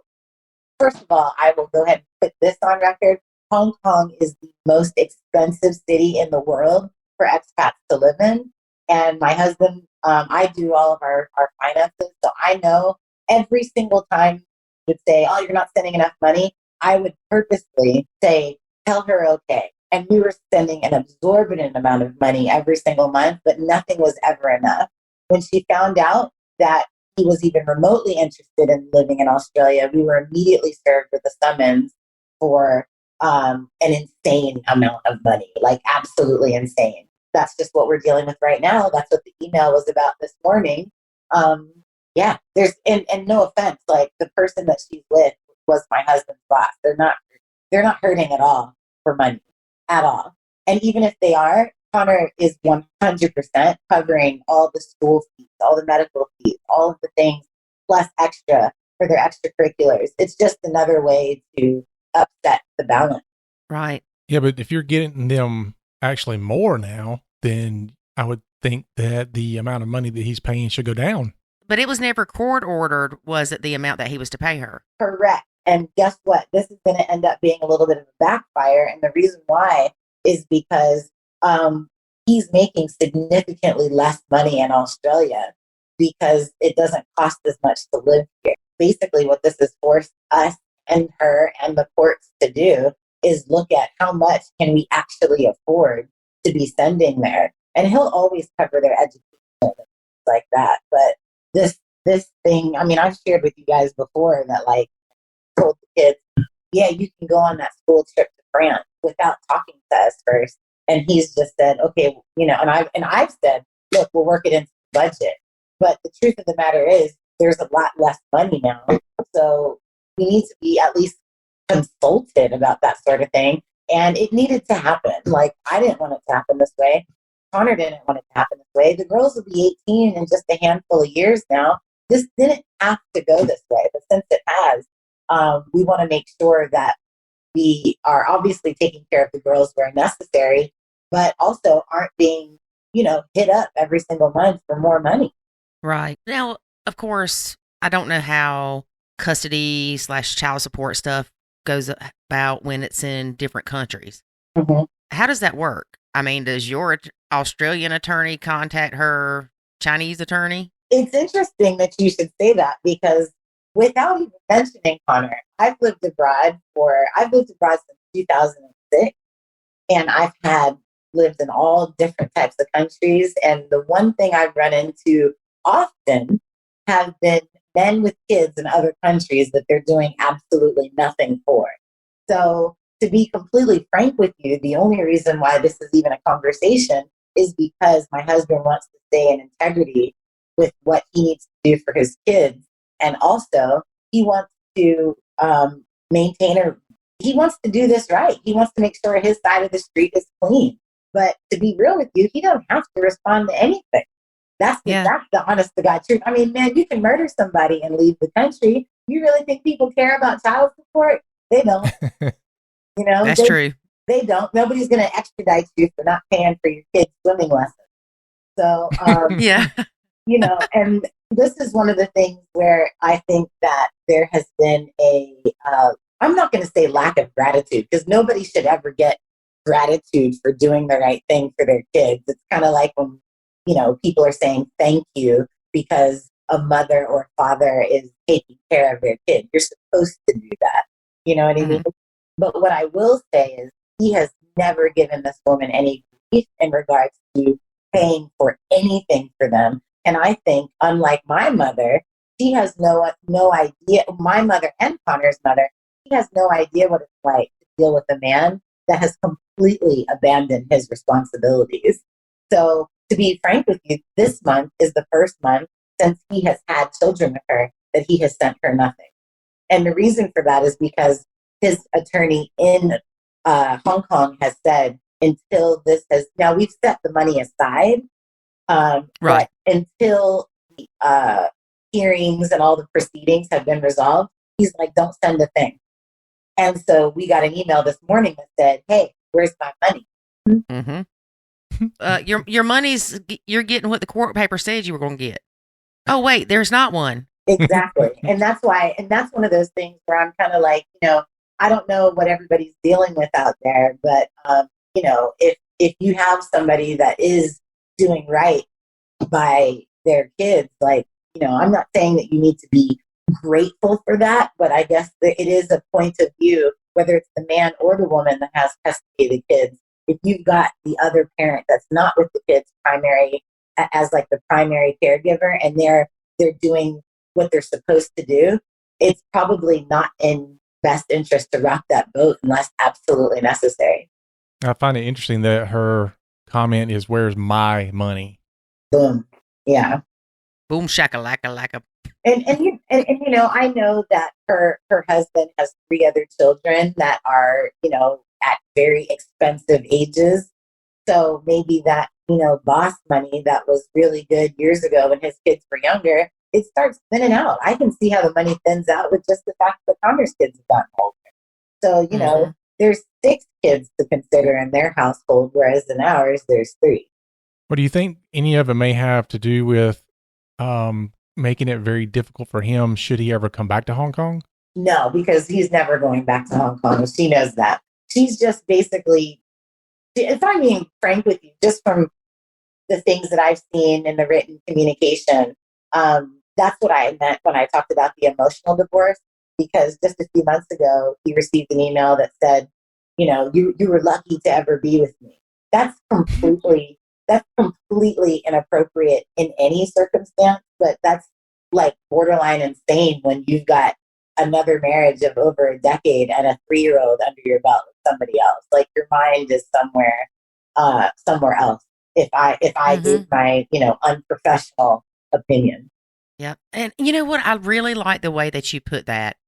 First of all, I will go ahead and put this on record. Hong Kong is the most expensive city in the world for expats to live in. And my husband, I do all of our finances. So I know every single time he would say, oh, you're not sending enough money. I would purposely say, tell her okay. And we were spending an exorbitant amount of money every single month, but nothing was ever enough. When she found out that he was even remotely interested in living in Australia, we were immediately served with a summons for an insane amount of money, like absolutely insane. That's just what we're dealing with right now. That's what the email was about this morning. Yeah, there's and no offense, like the person that she's with was my husband's boss. They're not hurting at all for money at all. And even if they are, Connor is 100% covering all the school fees, all the medical fees, all of the things, plus extra for their extracurriculars. It's just another way to upset the balance. Right. Yeah, but if you're getting them actually more now, then I would think that the amount of money that he's paying should go down. But it was never court ordered, was it, the amount that he was to pay her? Correct. And guess what? This is going to end up being a little bit of a backfire. And the reason why is because he's making significantly less money in Australia because it doesn't cost as much to live here. Basically, what this has forced us and her and the courts to do is look at how much can we actually afford to be sending there. And he'll always cover their education like that. But this thing, I mean, I've shared with you guys before that, like, told the kids, yeah, you can go on that school trip to France without talking to us first. And he's just said, okay, and I've said, look, we'll work it into the budget. But the truth of the matter is there's a lot less money now. So we need to be at least consulted about that sort of thing. And it needed to happen. Like, I didn't want it to happen this way. Connor didn't want it to happen this way. The girls will be 18 in just a handful of years now. this didn't have to go this way, but since it has, we want to make sure that we are obviously taking care of the girls where necessary, but also aren't being, hit up every single month for more money. Right. Now, of course, I don't know how custody / child support stuff goes about when it's in different countries. Mm-hmm. How does that work? I mean, does your Australian attorney contact her Chinese attorney? It's interesting that you should say that, because without even mentioning Connor, I've lived abroad since 2006, and I've lived in all different types of countries. And the one thing I've run into often have been men with kids in other countries that they're doing absolutely nothing for. So to be completely frank with you, the only reason why this is even a conversation is because my husband wants to stay in integrity with what he needs to do for his kids. And also he wants to he wants to do this right. He wants to make sure his side of the street is clean. But to be real with you, he don't have to respond to anything. That's the honest to God truth. I mean, man, you can murder somebody and leave the country. You really think people care about child support? They don't. That's true. They don't. Nobody's going to extradite you for not paying for your kids' swimming lessons. So, yeah. And this is one of the things where I think that there has been I'm not going to say lack of gratitude, because nobody should ever get gratitude for doing the right thing for their kids. It's kind of like when, people are saying thank you because a mother or father is taking care of their kid. You're supposed to do that. You know what I mean? But what I will say is he has never given this woman any grief in regards to paying for anything for them. And I think, unlike my mother, she has no idea, my mother and Connor's mother, she has no idea what it's like to deal with a man that has completely abandoned his responsibilities. So to be frank with you, this month is the first month since he has had children with her that he has sent her nothing. And the reason for that is because his attorney in Hong Kong has said until now we've set the money aside, right? Until hearings and all the proceedings have been resolved, he's like, don't send a thing. And so we got an email this morning that said, hey, where's my money? Mm-hmm. Your money's, you're getting what the court paper said you were going to get. Oh, wait, there's not one. Exactly. And that's one of those things where I'm kind of like, I don't know what everybody's dealing with out there, but, if you have somebody that is doing right by their kids, like, I'm not saying that you need to be grateful for that, but I guess that it is a point of view, whether it's the man or the woman that has custody of the kids. If you've got the other parent that's not with the kids as like the primary caregiver, and they're doing what they're supposed to do, it's probably not in best interest to rock that boat unless absolutely necessary. I find it interesting that her comment is, where's my money? Boom. Yeah. Boom shakalaka. And I know that her husband has 3 other children that are, at very expensive ages. So maybe that, boss money that was really good years ago when his kids were younger, it starts thinning out. I can see how the money thins out with just the fact that Connor's kids have gotten older. So, there's 6 kids to consider in their household, whereas in ours, there's 3. What do you think any of it may have to do with making it very difficult for him should he ever come back to Hong Kong? No, because he's never going back to Hong Kong. She knows that. She's just basically, if I'm being frank with you, just from the things that I've seen in the written communication, that's what I meant when I talked about the emotional divorce, because just a few months ago, he received an email that said, you were lucky to ever be with me. That's completely inappropriate in any circumstance, but that's like borderline insane when you've got another marriage of over a decade and a 3-year-old under your belt with somebody else. Like, your mind is somewhere else. If I gave my, unprofessional opinion. Yeah. And you know what? I really like the way that you put that,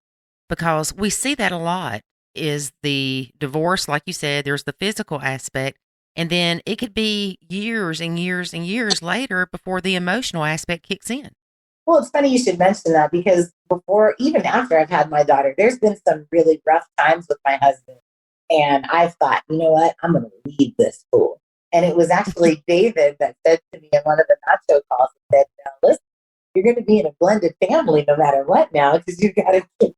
because we see that a lot is the divorce. Like you said, there's the physical aspect, and then it could be years and years and years later before the emotional aspect kicks in. Well, it's funny you should mention that because before, even after I've had my daughter, there's been some really rough times with my husband. And I thought, you know what? I'm going to leave this fool. And it was actually David that said to me in one of the Nacho calls, he said, now listen, you're going to be in a blended family no matter what now because you got to.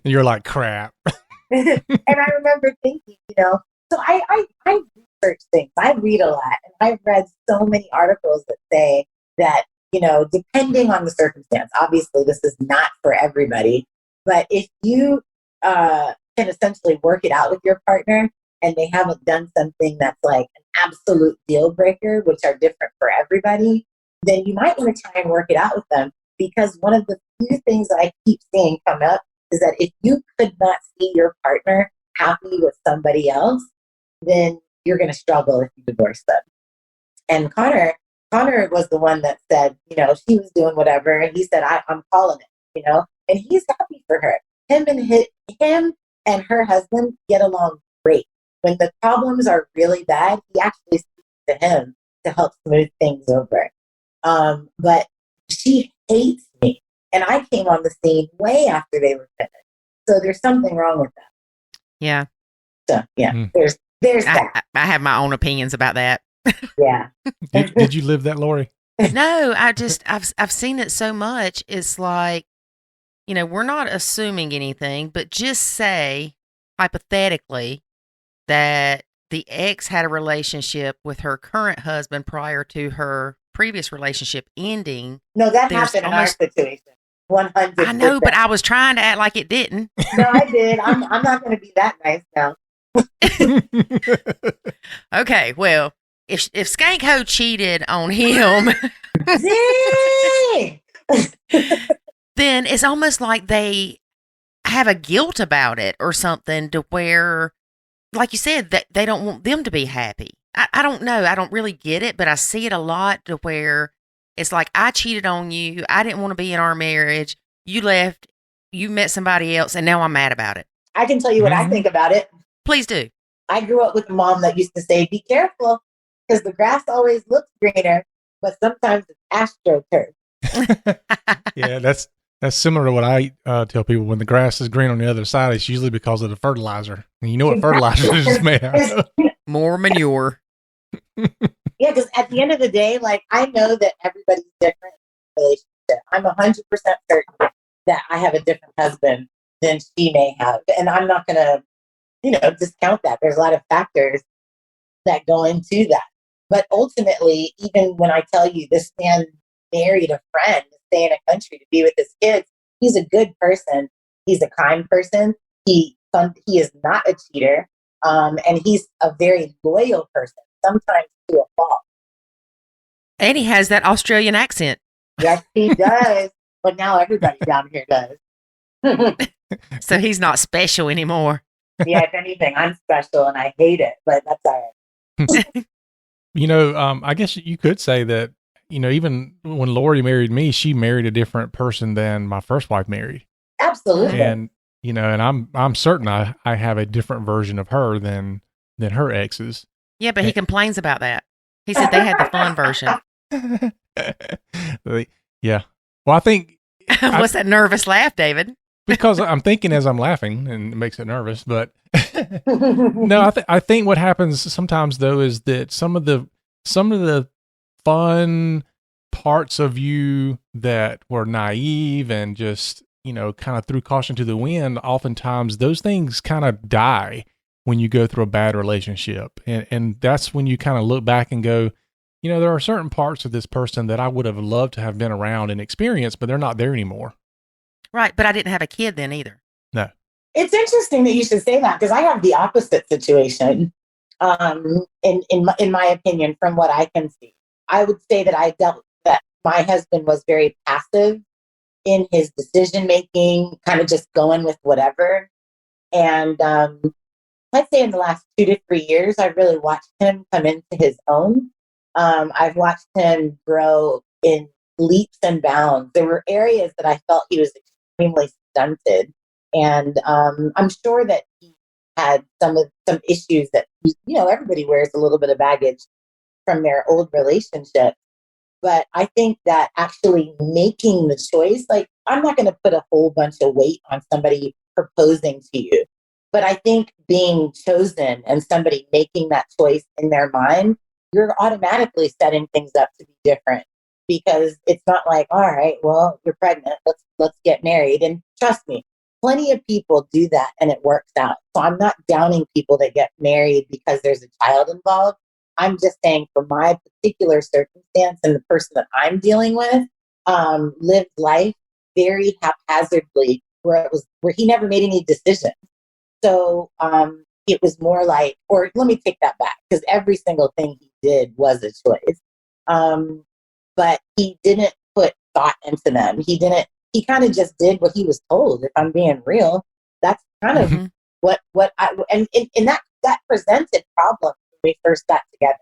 You're like, crap. And I remember thinking, so I research things. I read a lot. And I've read so many articles that say that, depending on the circumstance, obviously this is not for everybody, but if you can essentially work it out with your partner and they haven't done something that's like an absolute deal breaker, which are different for everybody, then you might want to try and work it out with them. Because one of the few things that I keep seeing come up is that if you could not see your partner happy with somebody else, then you're going to struggle if you divorce them. And Connor was the one that said, she was doing whatever. And he said, I'm calling it, and he's happy for her. Him and her husband get along great. When the problems are really bad, he actually speaks to him to help smooth things over. But she hates me. And I came on the scene way after they were finished. So there's something wrong with that. Yeah. So, yeah, there's that. I have my own opinions about that. Yeah. Did you live that, Lori? No, I've seen it so much. It's like, we're not assuming anything, but just say hypothetically that the ex had a relationship with her current husband prior to her previous relationship ending. No, that happened in our situation. 100%. I know, but I was trying to act like it didn't. No, I did. I'm not going to be that nice now. Okay, well, if Skank Ho cheated on him, then it's almost like they have a guilt about it or something to where, like you said, that they don't want them to be happy. I don't know. I don't really get it, but I see it a lot to where it's like, I cheated on you. I didn't want to be in our marriage. You left. You met somebody else, and now I'm mad about it. I can tell you what I think about it. Please do. I grew up with a mom that used to say, be careful, because the grass always looks greener, but sometimes it's astroturf. Yeah, that's similar to what I tell people. When the grass is green on the other side, it's usually because of the fertilizer. And you know what fertilizer is made out of. More manure. Yeah, because at the end of the day, like, I know that everybody's different in a relationship. I'm 100% certain that I have a different husband than she may have. And I'm not going to, discount that. There's a lot of factors that go into that. But ultimately, even when I tell you this man married a friend to stay in a country to be with his kids, he's a good person. He's a kind person. He is not a cheater. And he's a very loyal person, sometimes to a fault. And he has that Australian accent. Yes, he does. But now everybody down here does. So he's not special anymore. Yeah, if anything, I'm special and I hate it, but that's all right. I guess you could say that, even when Lori married me, she married a different person than my first wife married. Absolutely. And, and I'm certain I have a different version of her than her exes. Yeah, but he complains about that. He said they had the fun version. Yeah. Well, I think. What's that nervous laugh, David? Because I'm thinking as I'm laughing, and it makes it nervous. But no, I think what happens sometimes though is that some of the fun parts of you that were naive and just kind of threw caution to the wind, oftentimes those things kind of die when you go through a bad relationship, and that's when you kind of look back and go, there are certain parts of this person that I would have loved to have been around and experienced, but they're not there anymore. Right, but I didn't have a kid then either. No. It's interesting that you should say that because I have the opposite situation. In my opinion, from what I can see, I would say that that my husband was very passive in his decision making, kind of just going with whatever. And I'd say in the last 2 to 3 years, I've really watched him come into his own. I've watched him grow in leaps and bounds. There were areas that I felt he was extremely stunted. And I'm sure that he had some issues that, everybody wears a little bit of baggage from their old relationship. But I think that actually making the choice, like, I'm not going to put a whole bunch of weight on somebody proposing to you. But I think being chosen and somebody making that choice in their mind, you're automatically setting things up to be different, because it's not like, all right, well, you're pregnant. Let's get married. And trust me, plenty of people do that and it works out. So I'm not downing people that get married because there's a child involved. I'm just saying, for my particular circumstance and the person that I'm dealing with, lived life very haphazardly, where he never made any decisions. So it was more like, or let me take that back, because every single thing he did was a choice. But he didn't put thought into them. He kind of just did what he was told. If I'm being real, that's kind of what and that presented problems when we first got together.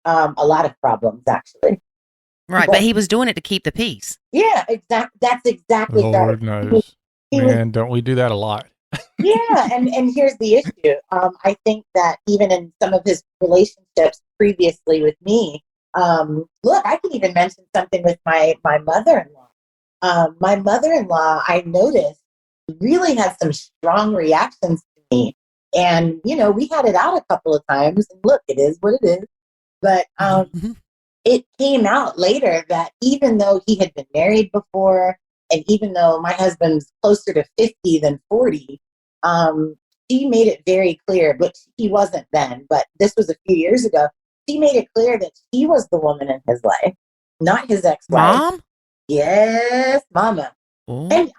A lot of problems, actually. Right. But he was doing it to keep the peace. Yeah, exactly. That's exactly Lord right. knows. Man, don't we do that a lot? Yeah. And here's the issue. I think that even in some of his relationships previously with me, look, I can even mention something with my mother-in-law. My mother-in-law, I noticed, really had some strong reactions to me. And, we had it out a couple of times. And look, it is what it is. But it came out later that even though he had been married before, and even though my husband's closer to 50 than 40, she made it very clear, but he wasn't then, but this was a few years ago. She made it clear that she was the woman in his life, not his ex-wife. Mom? Yes, mama. Ooh. And,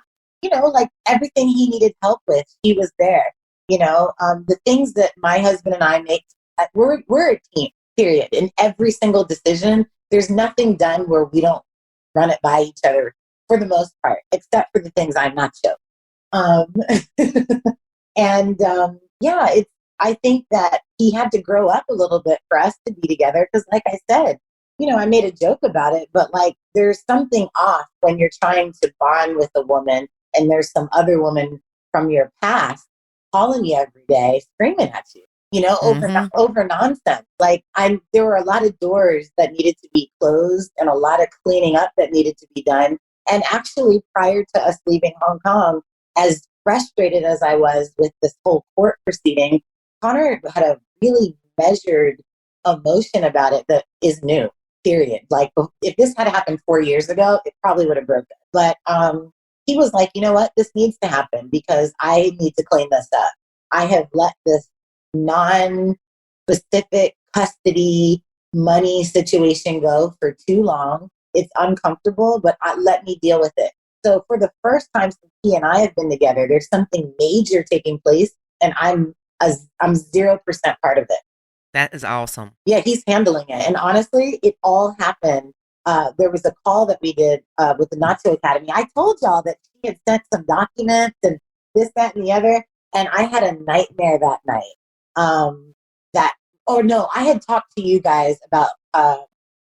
like everything he needed help with, she was there. The things that my husband and I make, we're a team, period. In every single decision, there's nothing done where we don't run it by each other for the most part, except for the things I'm not sure. I think that he had to grow up a little bit for us to be together. Because like I said, I made a joke about it, but like, there's something off when you're trying to bond with a woman and there's some other woman from your past calling you every day, screaming at you, over nonsense. Like there were a lot of doors that needed to be closed and a lot of cleaning up that needed to be done. And actually, prior to us leaving Hong Kong, as frustrated as I was with this whole court proceeding, Connor had a really measured emotion about it that is new, period. Like, if this had happened 4 years ago, it probably would have broken. But he was like, you know what? This needs to happen because I need to clean this up. I have let this non-specific custody money situation go for too long. It's uncomfortable, but let me deal with it. So for the first time since he and I have been together, there's something major taking place, and I'm 0% part of it. That is awesome. Yeah, he's handling it. And honestly, it all happened. There was a call that we did with the Nacho Academy. I told y'all that she had sent some documents and this, that, and the other. And I had a nightmare that night. I had talked to you guys about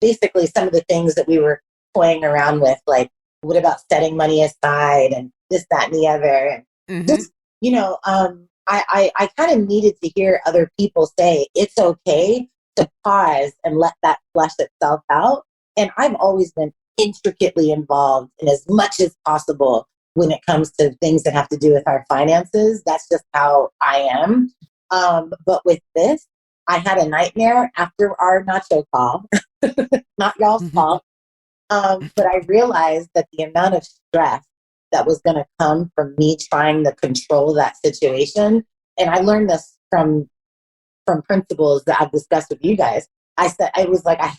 basically some of the things that we were toying around with, like, what about setting money aside and this, that, and the other. And just, I kind of needed to hear other people say it's okay to pause and let that flesh itself out. And I've always been intricately involved in as much as possible when it comes to things that have to do with our finances. That's just how I am. But with this, I had a nightmare after our nacho call, not y'all's fault. But I realized that the amount of stress that was going to come from me trying to control that situation, and I learned this from principles that I've discussed with you guys. I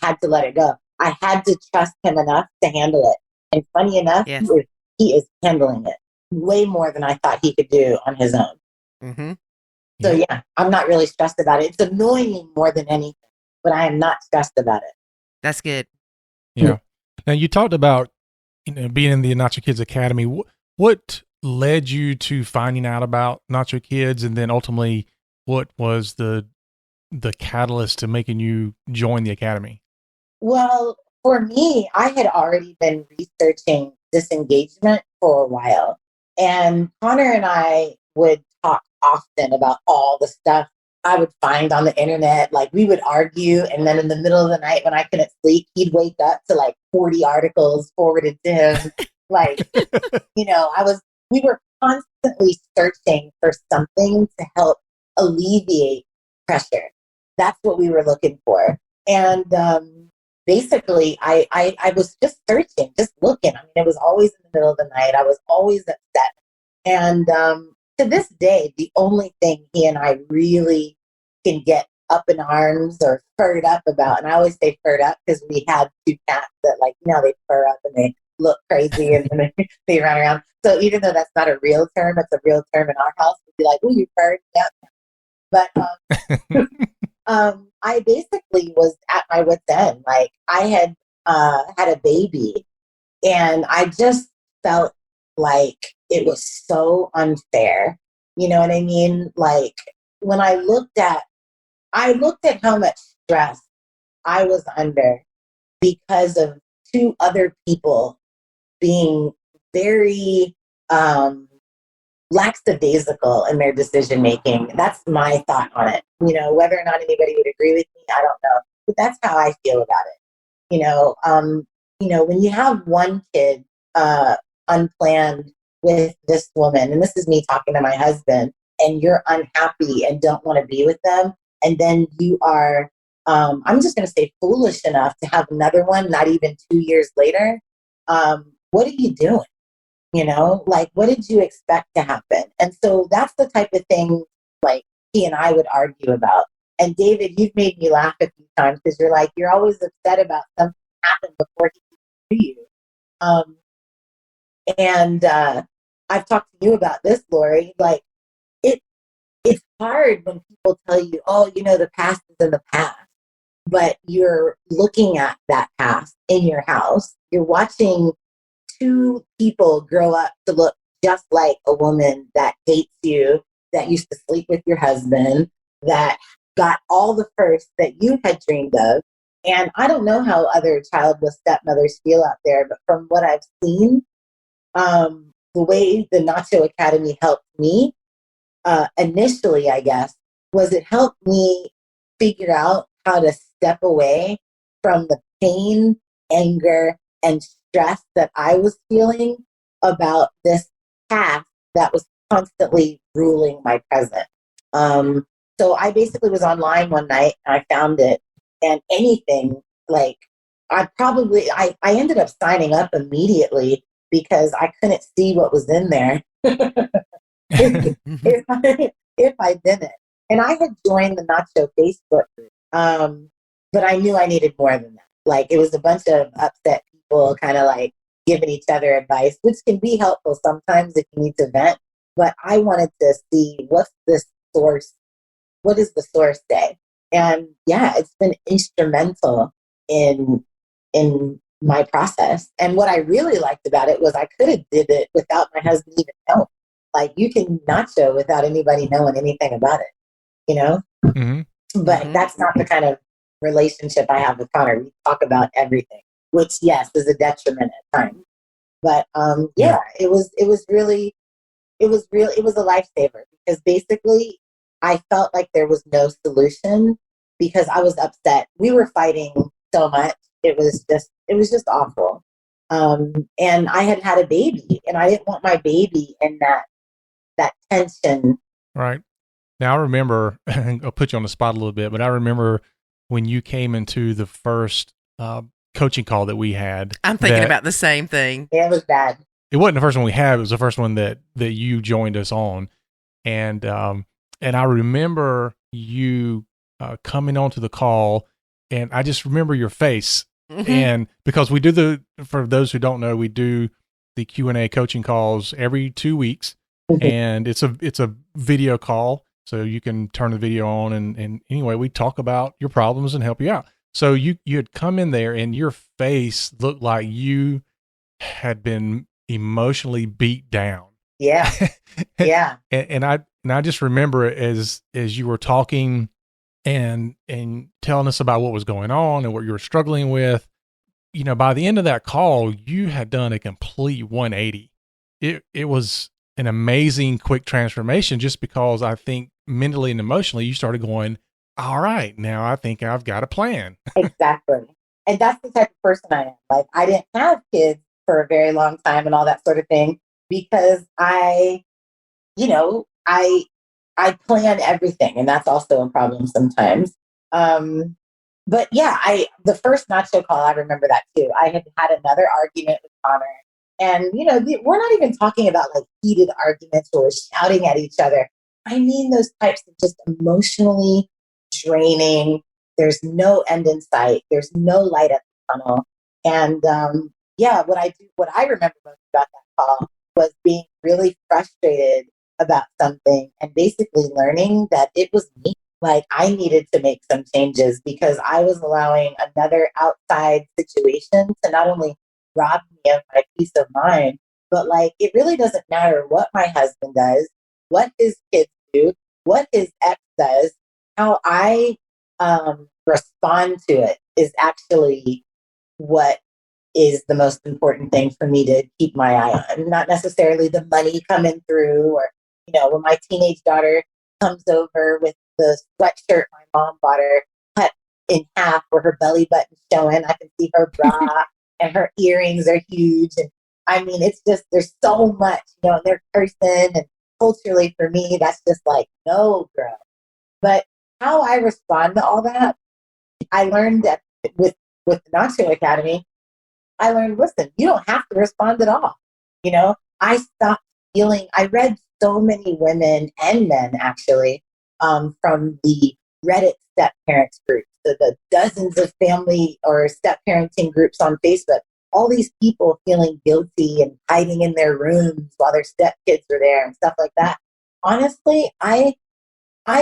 had to let it go. I had to trust him enough to handle it. And funny enough, yes, he is handling it way more than I thought he could do on his own. Mm-hmm. So yeah, I'm not really stressed about it. It's annoying more than anything, but I am not stressed about it. That's good. Yeah. Now you talked about being in the Nacho Kids Academy. What led you to finding out about Nacho Kids, and then ultimately, what was the catalyst to making you join the academy? Well, for me, I had already been researching disengagement for a while, and Connor and I would talk often about all the stuff I would find on the internet. Like we would argue, and then in the middle of the night when I couldn't sleep, he'd wake up to like 40 articles forwarded to him. Like, we were constantly searching for something to help alleviate pressure. That's what we were looking for. And basically, I was just searching, just looking. I mean, it was always in the middle of the night. I was always upset. And to this day, the only thing he and I really can get up in arms or furred up about, and I always say furred up because we had 2 cats that, like, they fur up and they look crazy and they run around. So even though that's not a real term, it's a real term in our house. We'd be like, "Oh, you furred up." But I basically was at my wit's end. Like I had had a baby, and I just felt like it was so unfair. You know what I mean? Like when I looked at how much stress I was under because of 2 other people being very lackadaisical in their decision making. That's my thought on it. Whether or not anybody would agree with me, I don't know. But that's how I feel about it. When you have one kid unplanned with this woman, and this is me talking to my husband, and you're unhappy and don't want to be with them, and then you are, I'm just going to say foolish enough to have another one, not even 2 years later. What are you doing? Like, what did you expect to happen? And so that's the type of thing, like, he and I would argue about. And David, you've made me laugh a few times because you're like, you're always upset about something that happened before he did to you. And I've talked to you about this, Lori. Like, it's hard when people tell you, "Oh, the past is in the past," but you're looking at that past in your house. You're watching 2 people grow up to look just like a woman that hates you, that used to sleep with your husband, that got all the firsts that you had dreamed of. And I don't know how other childless stepmothers feel out there, but from what I've seen, the way the Nacho Academy helped me, initially, I guess, was it helped me figure out how to step away from the pain, anger, and stress that I was feeling about this past that was constantly ruling my present. So I basically was online one night and I found it, and anything, like, I ended up signing up immediately because I couldn't see what was in there if I didn't. And I had joined the Nacho Facebook group, but I knew I needed more than that. Like, it was a bunch of upset people kind of like giving each other advice, which can be helpful sometimes if you need to vent. But I wanted to see what does the source say? And yeah, it's been instrumental in my process. And what I really liked about it was I could have did it without my husband even knowing. Like, you can nacho without anybody knowing anything about it, Mm-hmm. But that's not the kind of relationship I have with Connor. We talk about everything, which, yes, is a detriment at times. But it was a lifesaver because basically I felt like there was no solution because I was upset. We were fighting so much. It was just awful. And I had a baby, and I didn't want my baby in that tension. Right. Now, I remember, I'll put you on the spot a little bit, but I remember when you came into the first coaching call that we had. I'm thinking about the same thing. Yeah, it was bad. It wasn't the first one we had. It was the first one that you joined us on. And I remember you coming onto the call, and I just remember your face. Mm-hmm. And because we do for those who don't know, we do the Q&A coaching calls every 2 weeks. Mm-hmm. And it's a video call. So you can turn the video on, and anyway, we talk about your problems and help you out. So you had come in there, and your face looked like you had been emotionally beat down. Yeah. Yeah. and I just remember as you were talking and telling us about what was going on and what you were struggling with, by the end of that call, you had done a complete 180. It was an amazing quick transformation just because I think mentally and emotionally you started going, all right, now I think I've got a plan. Exactly. And that's the type of person I am. Like, I didn't have kids for a very long time and all that sort of thing because you know, I plan everything, and that's also a problem sometimes. But yeah, the first nacho call, I remember that too. I had had another argument with Connor, and we're not even talking about like heated arguments or shouting at each other. I mean those types of just emotionally draining. There's no end in sight. There's no light at the tunnel. And yeah, what I remember most about that call was being really frustrated about something and basically learning that it was me. Like, I needed to make some changes because I was allowing another outside situation to not only rob me of my peace of mind, but like, it really doesn't matter what my husband does, what his kids do, what his ex does, how I respond to it is actually what is the most important thing for me to keep my eye on. Not necessarily the money coming through, or when my teenage daughter comes over with the sweatshirt my mom bought her cut in half where her belly button's showing, I can see her bra and her earrings are huge. And I mean, it's just, there's so much, in their person, and culturally for me, that's just like, no, girl. But how I respond to all that, I learned that with the Nacho Academy, I learned, listen, you don't have to respond at all. I stopped feeling, I read so many women and men actually from the Reddit step parents groups, the dozens of family or step parenting groups on Facebook, all these people feeling guilty and hiding in their rooms while their stepkids were there and stuff like that. Honestly, I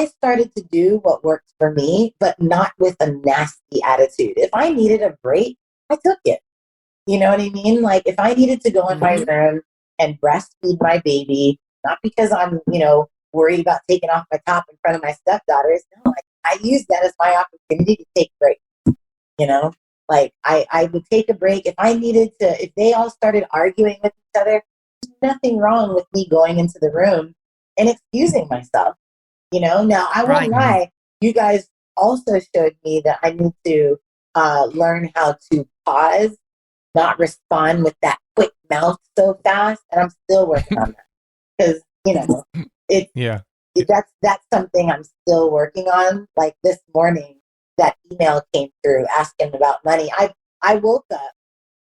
started to do what worked for me, but not with a nasty attitude. If I needed a break, I took it. You know what I mean? Like, if I needed to go in my room and breastfeed my baby, not because I'm, worried about taking off my top in front of my stepdaughters. No, I use that as my opportunity to take breaks. Like, I would take a break if I needed to. If they all started arguing with each other, there's nothing wrong with me going into the room and excusing myself. Now I won't lie. You guys also showed me that I need to learn how to pause, not respond with that quick mouth so fast. And I'm still working on that because, that's something I'm still working on. Like this morning, that email came through asking about money. I woke up,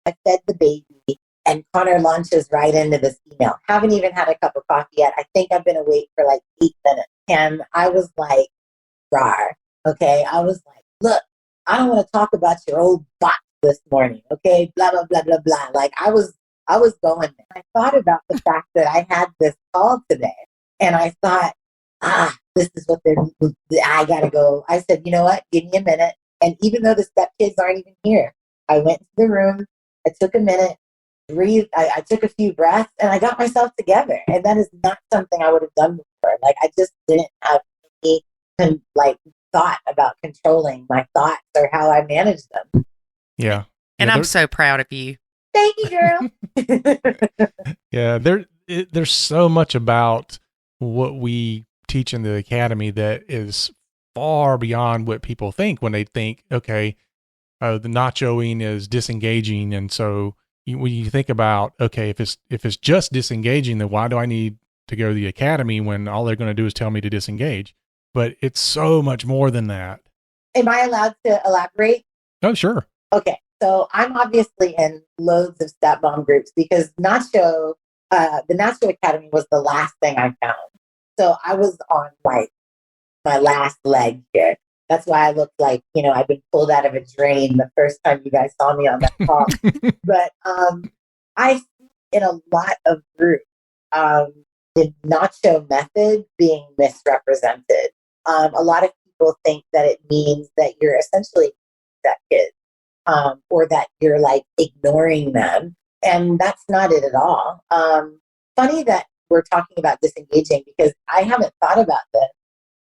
I fed the baby, and Connor launches right into this email. Haven't even had a cup of coffee yet. I think I've been awake for like 8 minutes. And I was like, rar. Okay. I was like, look, I don't want to talk about your old box this morning. Okay. Blah, blah, blah, blah, blah. Like, I was going there. I thought about the fact that I had this call today, and I thought, this is what I gotta go. I said, you know what? Give me a minute. And even though the stepkids aren't even here, I went to the room, I took a minute, breathed, I took a few breaths, and I got myself together. And that is not something I would have done before. Like, I just didn't have any thought about controlling my thoughts or how I manage them. Yeah. And I'm so proud of you. Thank you, girl. Yeah, there's so much about what we teach in the academy that is far beyond what people think when they think, okay, the nachoing is disengaging, and so when you think about, okay, if it's just disengaging, then why do I need to go to the academy when all they're going to do is tell me to disengage? But it's so much more than that. Am I allowed to elaborate? Oh, sure. Okay. So I'm obviously in loads of stepmom groups because the Nacho Academy was the last thing I found. So I was on like my last leg here. That's why I looked like, I've been pulled out of a drain the first time you guys saw me on that call. But I see in a lot of groups the nacho method being misrepresented. A lot of people think that it means that you're essentially that kid. Or that you're like ignoring them. And that's not it at all. Funny that we're talking about disengaging because I haven't thought about this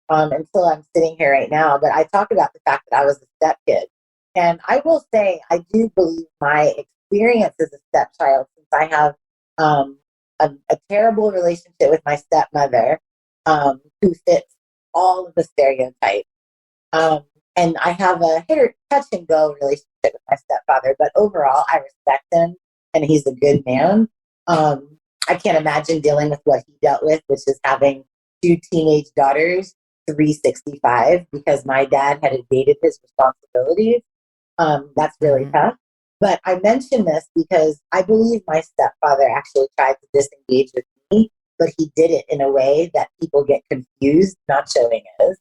until I'm sitting here right now. But I talk about the fact that I was a step kid. And I will say, I do believe my experience as a stepchild, since I have a terrible relationship with my stepmother, who fits all of the stereotypes. And I have a touch and go relationship with my stepfather, but overall, I respect him and he's a good man. I can't imagine dealing with what he dealt with, which is having 2 teenage daughters, 365, because my dad had evaded his responsibilities. That's really tough. But I mention this because I believe my stepfather actually tried to disengage with me, but he did it in a way that people get confused. Nacho is.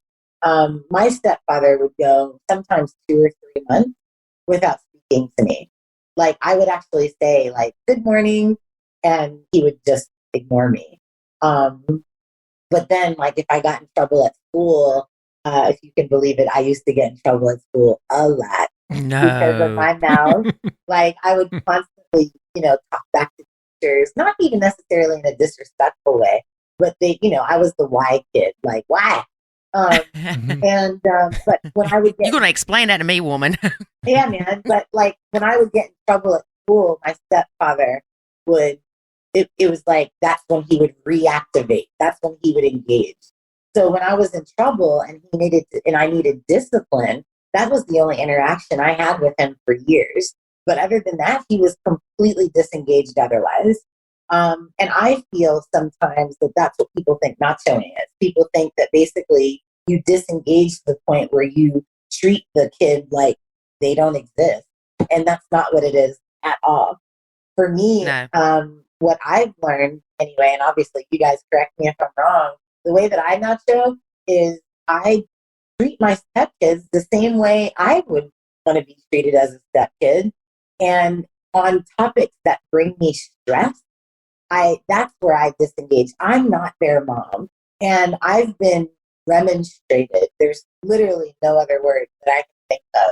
My stepfather would go sometimes 2 or 3 months without speaking to me. Like, I would actually say, like, good morning, and he would just ignore me. But then, like, if I got in trouble at school, if you can believe it, I used to get in trouble at school a lot because of my mouth. Like, I would constantly, talk back to teachers, not even necessarily in a disrespectful way, but I was the why kid, like, why? But when I would get, you're going to explain that to me, woman. yeah, man. But like when I would get in trouble at school, my stepfather would, it was like, that's when he would reactivate. That's when he would engage. So when I was in trouble and I needed discipline, that was the only interaction I had with him for years. But other than that, he was completely disengaged otherwise. And I feel sometimes that that's what people think nachoing is. People think that basically you disengage to the point where you treat the kid like they don't exist. And that's not what it is at all. For me, No. What I've learned anyway, and obviously you guys correct me if I'm wrong, the way that I nacho is I treat my stepkids the same way I would want to be treated as a stepkid. And on topics that bring me stress, that's where I disengage. I'm not their mom. And I've been remonstrated. There's literally no other word that I can think of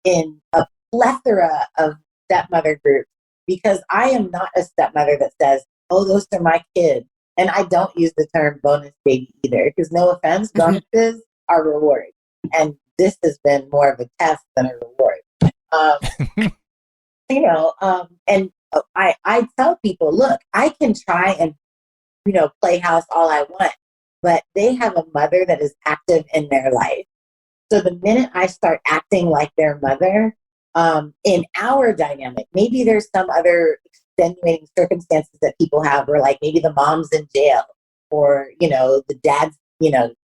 in a plethora of stepmother groups, because I am not a stepmother that says, oh, those are my kids. And I don't use the term bonus baby either, because no offense, bonuses are rewards. And this has been more of a test than a reward. And I tell people, look, I can try and, play house all I want, but they have a mother that is active in their life. So the minute I start acting like their mother, in our dynamic, maybe there's some other extenuating circumstances that people have where, like, maybe the mom's in jail or, the dad's,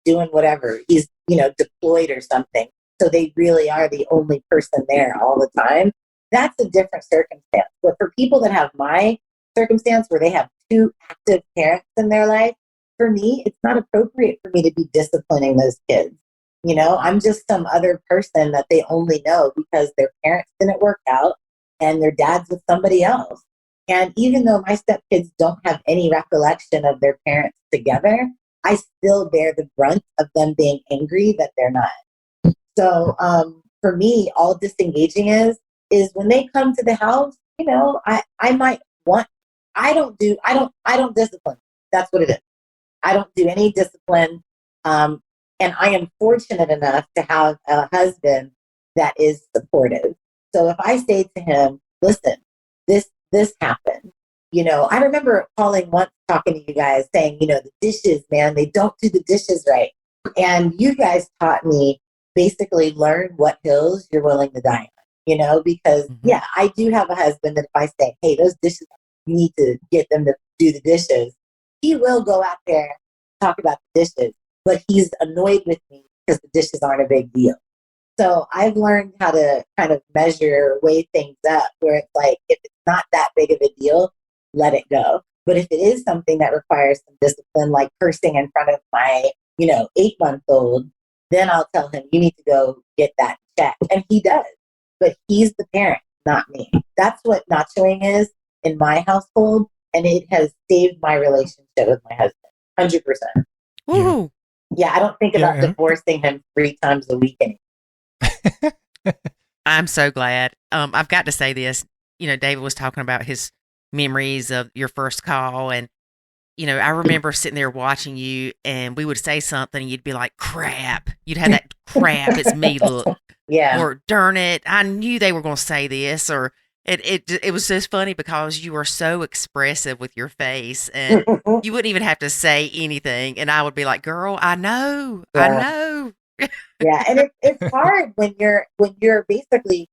doing whatever. He's, deployed or something. So they really are the only person there all the time. That's a different circumstance. But for people that have my circumstance where they have 2 active parents in their life, for me, it's not appropriate for me to be disciplining those kids. I'm just some other person that they only know because their parents didn't work out and their dad's with somebody else. And even though my stepkids don't have any recollection of their parents together, I still bear the brunt of them being angry that they're not. So for me, all disengaging is when they come to the house, I might want, I don't discipline. That's what it is. I don't do any discipline. And I am fortunate enough to have a husband that is supportive. So if I say to him, listen, this happened, I remember calling once, talking to you guys saying, the dishes, man, they don't do the dishes right. And you guys taught me basically learn what hills you're willing to die on, because yeah, I do have a husband that if I say, hey, those dishes, you need to get them to do the dishes, he will go out there, talk about the dishes, but he's annoyed with me because the dishes aren't a big deal. So I've learned how to kind of measure, weigh things up where it's like, if it's not that big of a deal, let it go. But if it is something that requires some discipline, like cursing in front of my, 8-month-old, then I'll tell him, you need to go get that checked. And he does. But he's the parent, not me. That's what nachoing is in my household. And it has saved my relationship with my husband, 100%. Woo! Yeah, I don't think about divorcing him 3 times a week anymore. I'm so glad. I've got to say this. David was talking about his memories of your first call. And, I remember sitting there watching you and we would say something and you'd be like, crap. You'd have that crap, it's me look. Yeah. Or darn it, I knew they were going to say this. Or It was just funny because you were so expressive with your face, and you wouldn't even have to say anything, and I would be like, "Girl, I know, I Yeah. know." Yeah, and it's hard when you're basically,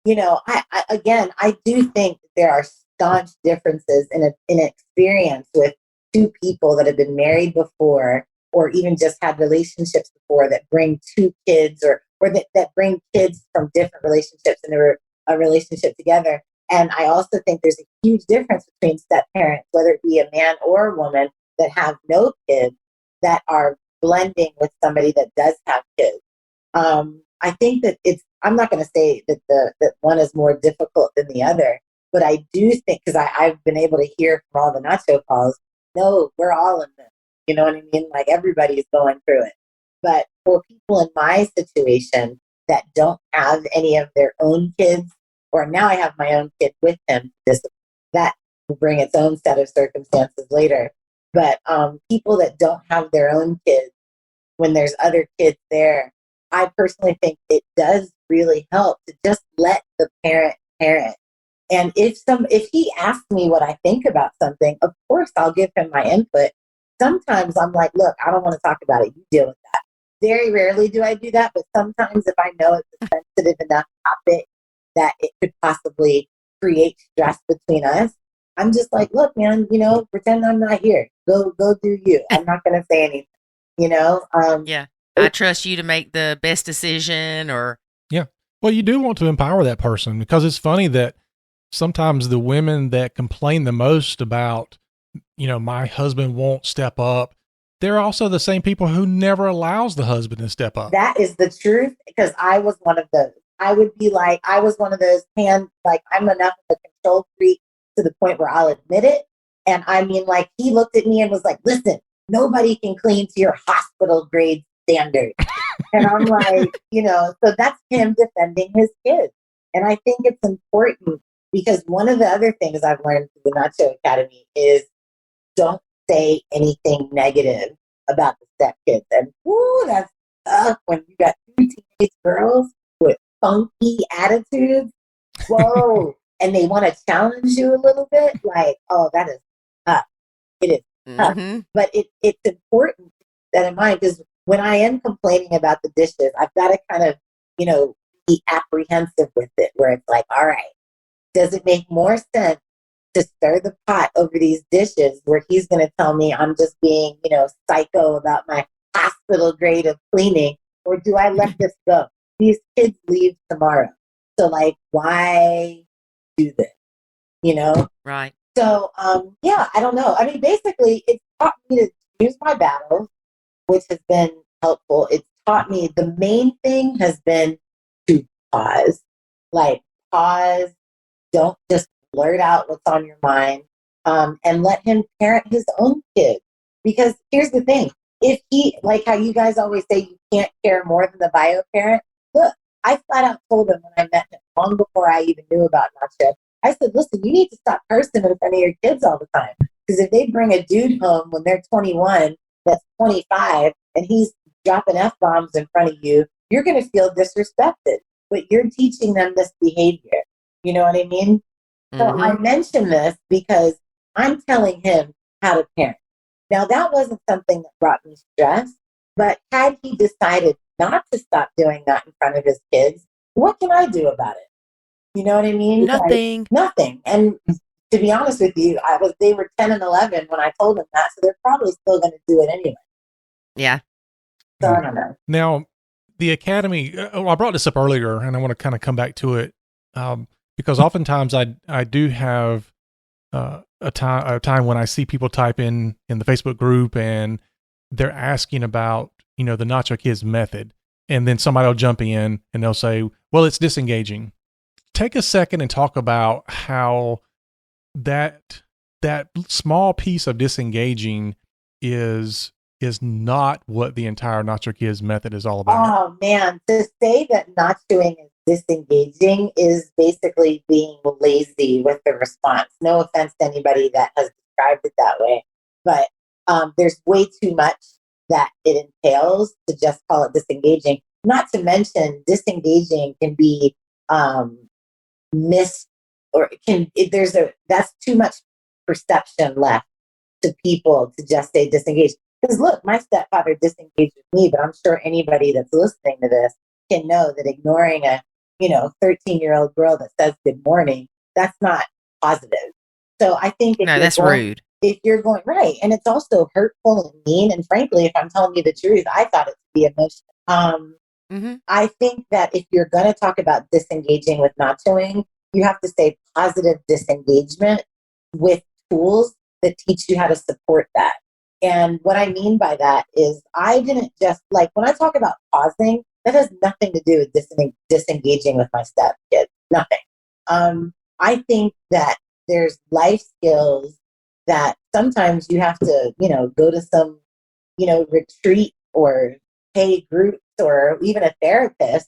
I do think that there are staunch differences in experience with two people that have been married before, or even just had relationships before, that bring two kids, or that bring kids from different relationships into a relationship together. And I also think there's a huge difference between step parents, whether it be a man or a woman, that have no kids, that are blending with somebody that does have kids. I think that I'm not going to say that that one is more difficult than the other, but I do think, because I've been able to hear from all the Nacho calls, no, we're all in this. You know what I mean? Like, everybody's going through it. But for people in my situation that don't have any of their own kids, or now I have my own kid with him, that will bring its own set of circumstances later. But people that don't have their own kids, when there's other kids there, I personally think it does really help to just let the parent. And if he asks me what I think about something, of course I'll give him my input. Sometimes I'm like, look, I don't want to talk about it. You deal with that. Very rarely do I do that, but sometimes if I know it's a sensitive enough topic that it could possibly create stress between us, I'm just like, look, man, pretend I'm not here. Go do you. I'm not going to say anything. Yeah. I trust you to make the best decision, or Yeah. Well, you do want to empower that person, because it's funny that sometimes the women that complain the most about, my husband won't step up, they're also the same people who never allows the husband to step up. That is the truth, because I was one of those. I was one of those I'm enough of a control freak to the point where I'll admit it. And I mean, like, he looked at me and was like, listen, nobody can clean to your hospital grade standard. And I'm like, so that's him defending his kids. And I think it's important, because one of the other things I've learned through the Nacho Academy is don't say anything negative about the stepkids. And that's tough when you got two teenage girls with funky attitudes. Whoa. And they want to challenge you a little bit. Like, oh, that is tough. It is tough. Mm-hmm. But it's important to keep that in mind, because when I am complaining about the dishes, I've got to kind of, be apprehensive with it, where it's like, all right, does it make more sense to stir the pot over these dishes, where he's going to tell me I'm just being, psycho about my hospital grade of cleaning, or do I let this go? These kids leave tomorrow. So, like, why do this? Right. So, I don't know. I mean, basically, it's taught me to choose my battles, which has been helpful. It's taught me, the main thing has been to pause. Like, pause. Don't just blurt out what's on your mind, and let him parent his own kids. Because here's the thing. If he, like how you guys always say you can't care more than the bio parent, look, I flat out told him when I met him, long before I even knew about Nacho, I said, listen, you need to stop cursing in front of your kids all the time. Because if they bring a dude home when they're 21, that's 25, and he's dropping F-bombs in front of you, you're going to feel disrespected. But you're teaching them this behavior. You know what I mean? So I mention this because I'm telling him how to parent. Now, that wasn't something that brought me stress, but had he decided not to stop doing that in front of his kids, what can I do about it? You know what I mean? Nothing. Like, nothing. And to be honest with you, they were 10 and 11 when I told them that, so they're probably still going to do it anyway. Yeah. So I don't know. Now, the Academy, I brought this up earlier, and I want to kind of come back to it, because oftentimes I do have a time when I see people type in the Facebook group, and they're asking about, the Nacho Kids method. And then somebody will jump in and they'll say, well, it's disengaging. Take a second and talk about how that small piece of disengaging is not what the entire Nacho Kids method is all about. Oh man, to say that nachoing is disengaging is basically being lazy with the response. No offense to anybody that has described it that way, but there's way too much that it entails to just call it disengaging. Not to mention, disengaging can be that's too much perception left to people to just say disengage. Because look, my stepfather disengaged with me, but I'm sure anybody that's listening to this can know that ignoring a 13-year-old girl that says good morning, that's not positive. So I think that's rude. If you're going right, and it's also hurtful and mean. And frankly, if I'm telling you the truth, I thought it to be emotional. I think that if you're going to talk about disengaging with nachoing, you have to say positive disengagement with tools that teach you how to support that. And what I mean by that is I didn't just when I talk about pausing, that has nothing to do with disengaging with my stepkids. Nothing. I think that there's life skills that sometimes you have to, go to some, retreat or pay groups or even a therapist,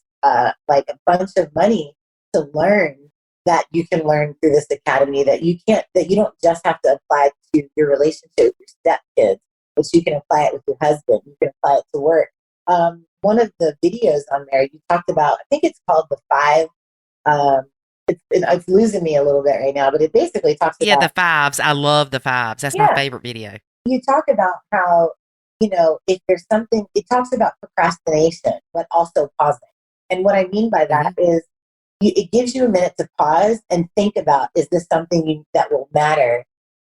like a bunch of money to learn that you can learn through this academy that you don't just have to apply to your relationship with your stepkids, but you can apply it with your husband. You can apply it to work. One of the videos on there, you talked about, I think it's called the 5, it's losing me a little bit right now, but it basically talks about... the 5s. I love the 5s. That's my favorite video. You talk about how, if there's something, it talks about procrastination, but also pausing. And what I mean by that is it gives you a minute to pause and think about, is this something that will matter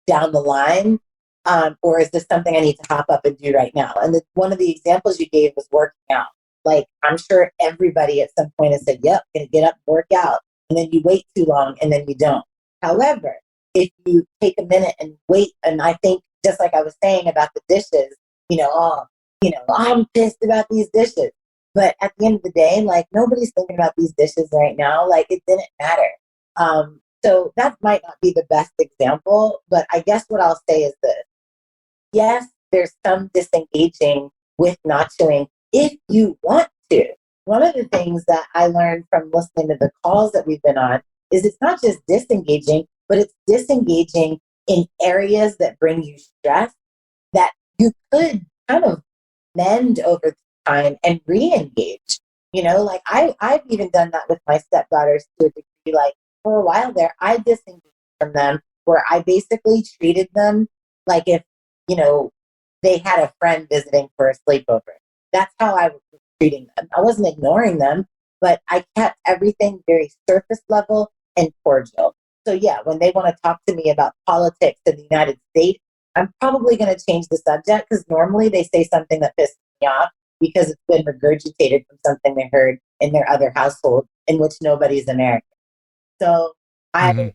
down the line? Or is this something I need to hop up and do right now? And one of the examples you gave was working out. I'm sure everybody at some point has said, yep, going to get up and work out. And then you wait too long and then you don't. However, if you take a minute and wait, and I think just like I was saying about the dishes, I'm pissed about these dishes. But at the end of the day, nobody's thinking about these dishes right now. It didn't matter. So that might not be the best example, but I guess what I'll say is this. Yes, there's some disengaging with nachoing if you want to. One of the things that I learned from listening to the calls that we've been on is it's not just disengaging, but it's disengaging in areas that bring you stress that you could kind of mend over time and re-engage. I've even done that with my stepdaughters to a degree. For a while there, I disengaged from them where I basically treated them like if, they had a friend visiting for a sleepover. That's how I was treating them. I wasn't ignoring them, but I kept everything very surface level and cordial. So yeah, when they want to talk to me about politics in the United States, I'm probably going to change the subject because normally they say something that pisses me off because it's been regurgitated from something they heard in their other household in which nobody's American. So there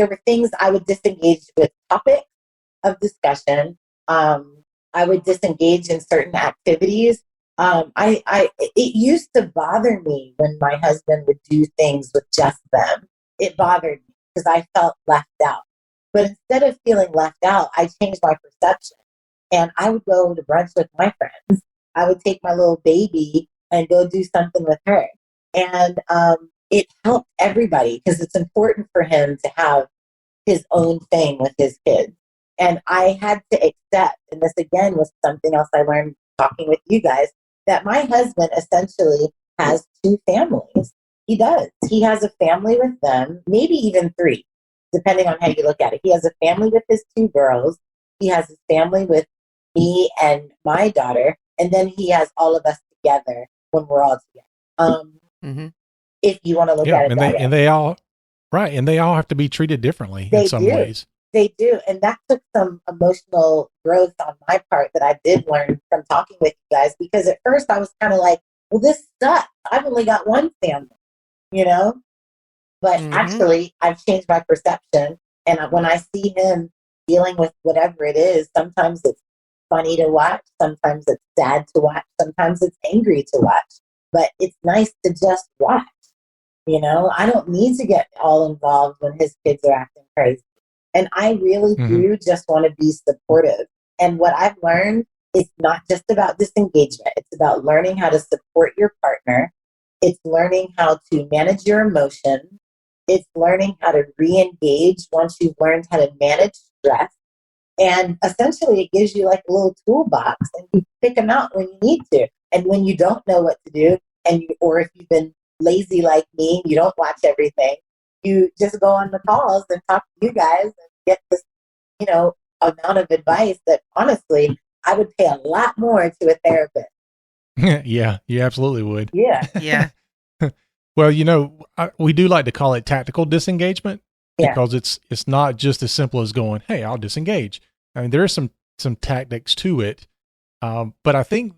were things I would disengage with topics of discussion. I would disengage in certain activities. It used to bother me when my husband would do things with just them. It bothered me because I felt left out. But instead of feeling left out, I changed my perception. And I would go to brunch with my friends. I would take my little baby and go do something with her. And it helped everybody because it's important for him to have his own thing with his kids. And I had to accept, and this again was something else I learned talking with you guys, that my husband essentially has 2 families. He does. He has a family with them, maybe even 3, depending on how you look at it. He has a family with his 2 girls. He has a family with me and my daughter. And then he has all of us together when we're all together. If you want to look at it that way. And they all have to be treated differently in some ways. They do. And that took some emotional growth on my part that I did learn from talking with you guys, because at first I was kind of like, well, this sucks. I've only got 1 family, But actually, I've changed my perception. And when I see him dealing with whatever it is, sometimes it's funny to watch. Sometimes it's sad to watch. Sometimes it's angry to watch. But it's nice to just watch. I don't need to get all involved when his kids are acting crazy. And I really do just want to be supportive. And what I've learned is not just about disengagement. It's about learning how to support your partner. It's learning how to manage your emotions. It's learning how to re-engage once you've learned how to manage stress. And essentially, it gives you like a little toolbox, and you pick them out when you need to. And when you don't know what to do, or if you've been lazy like me, you don't watch everything, you just go on the calls and talk to you guys and get this, amount of advice that honestly, I would pay a lot more to a therapist. Yeah, you absolutely would. Yeah. Yeah. Well, we do like to call it tactical disengagement because it's not just as simple as going, "Hey, I'll disengage." I mean, there are some tactics to it, but I think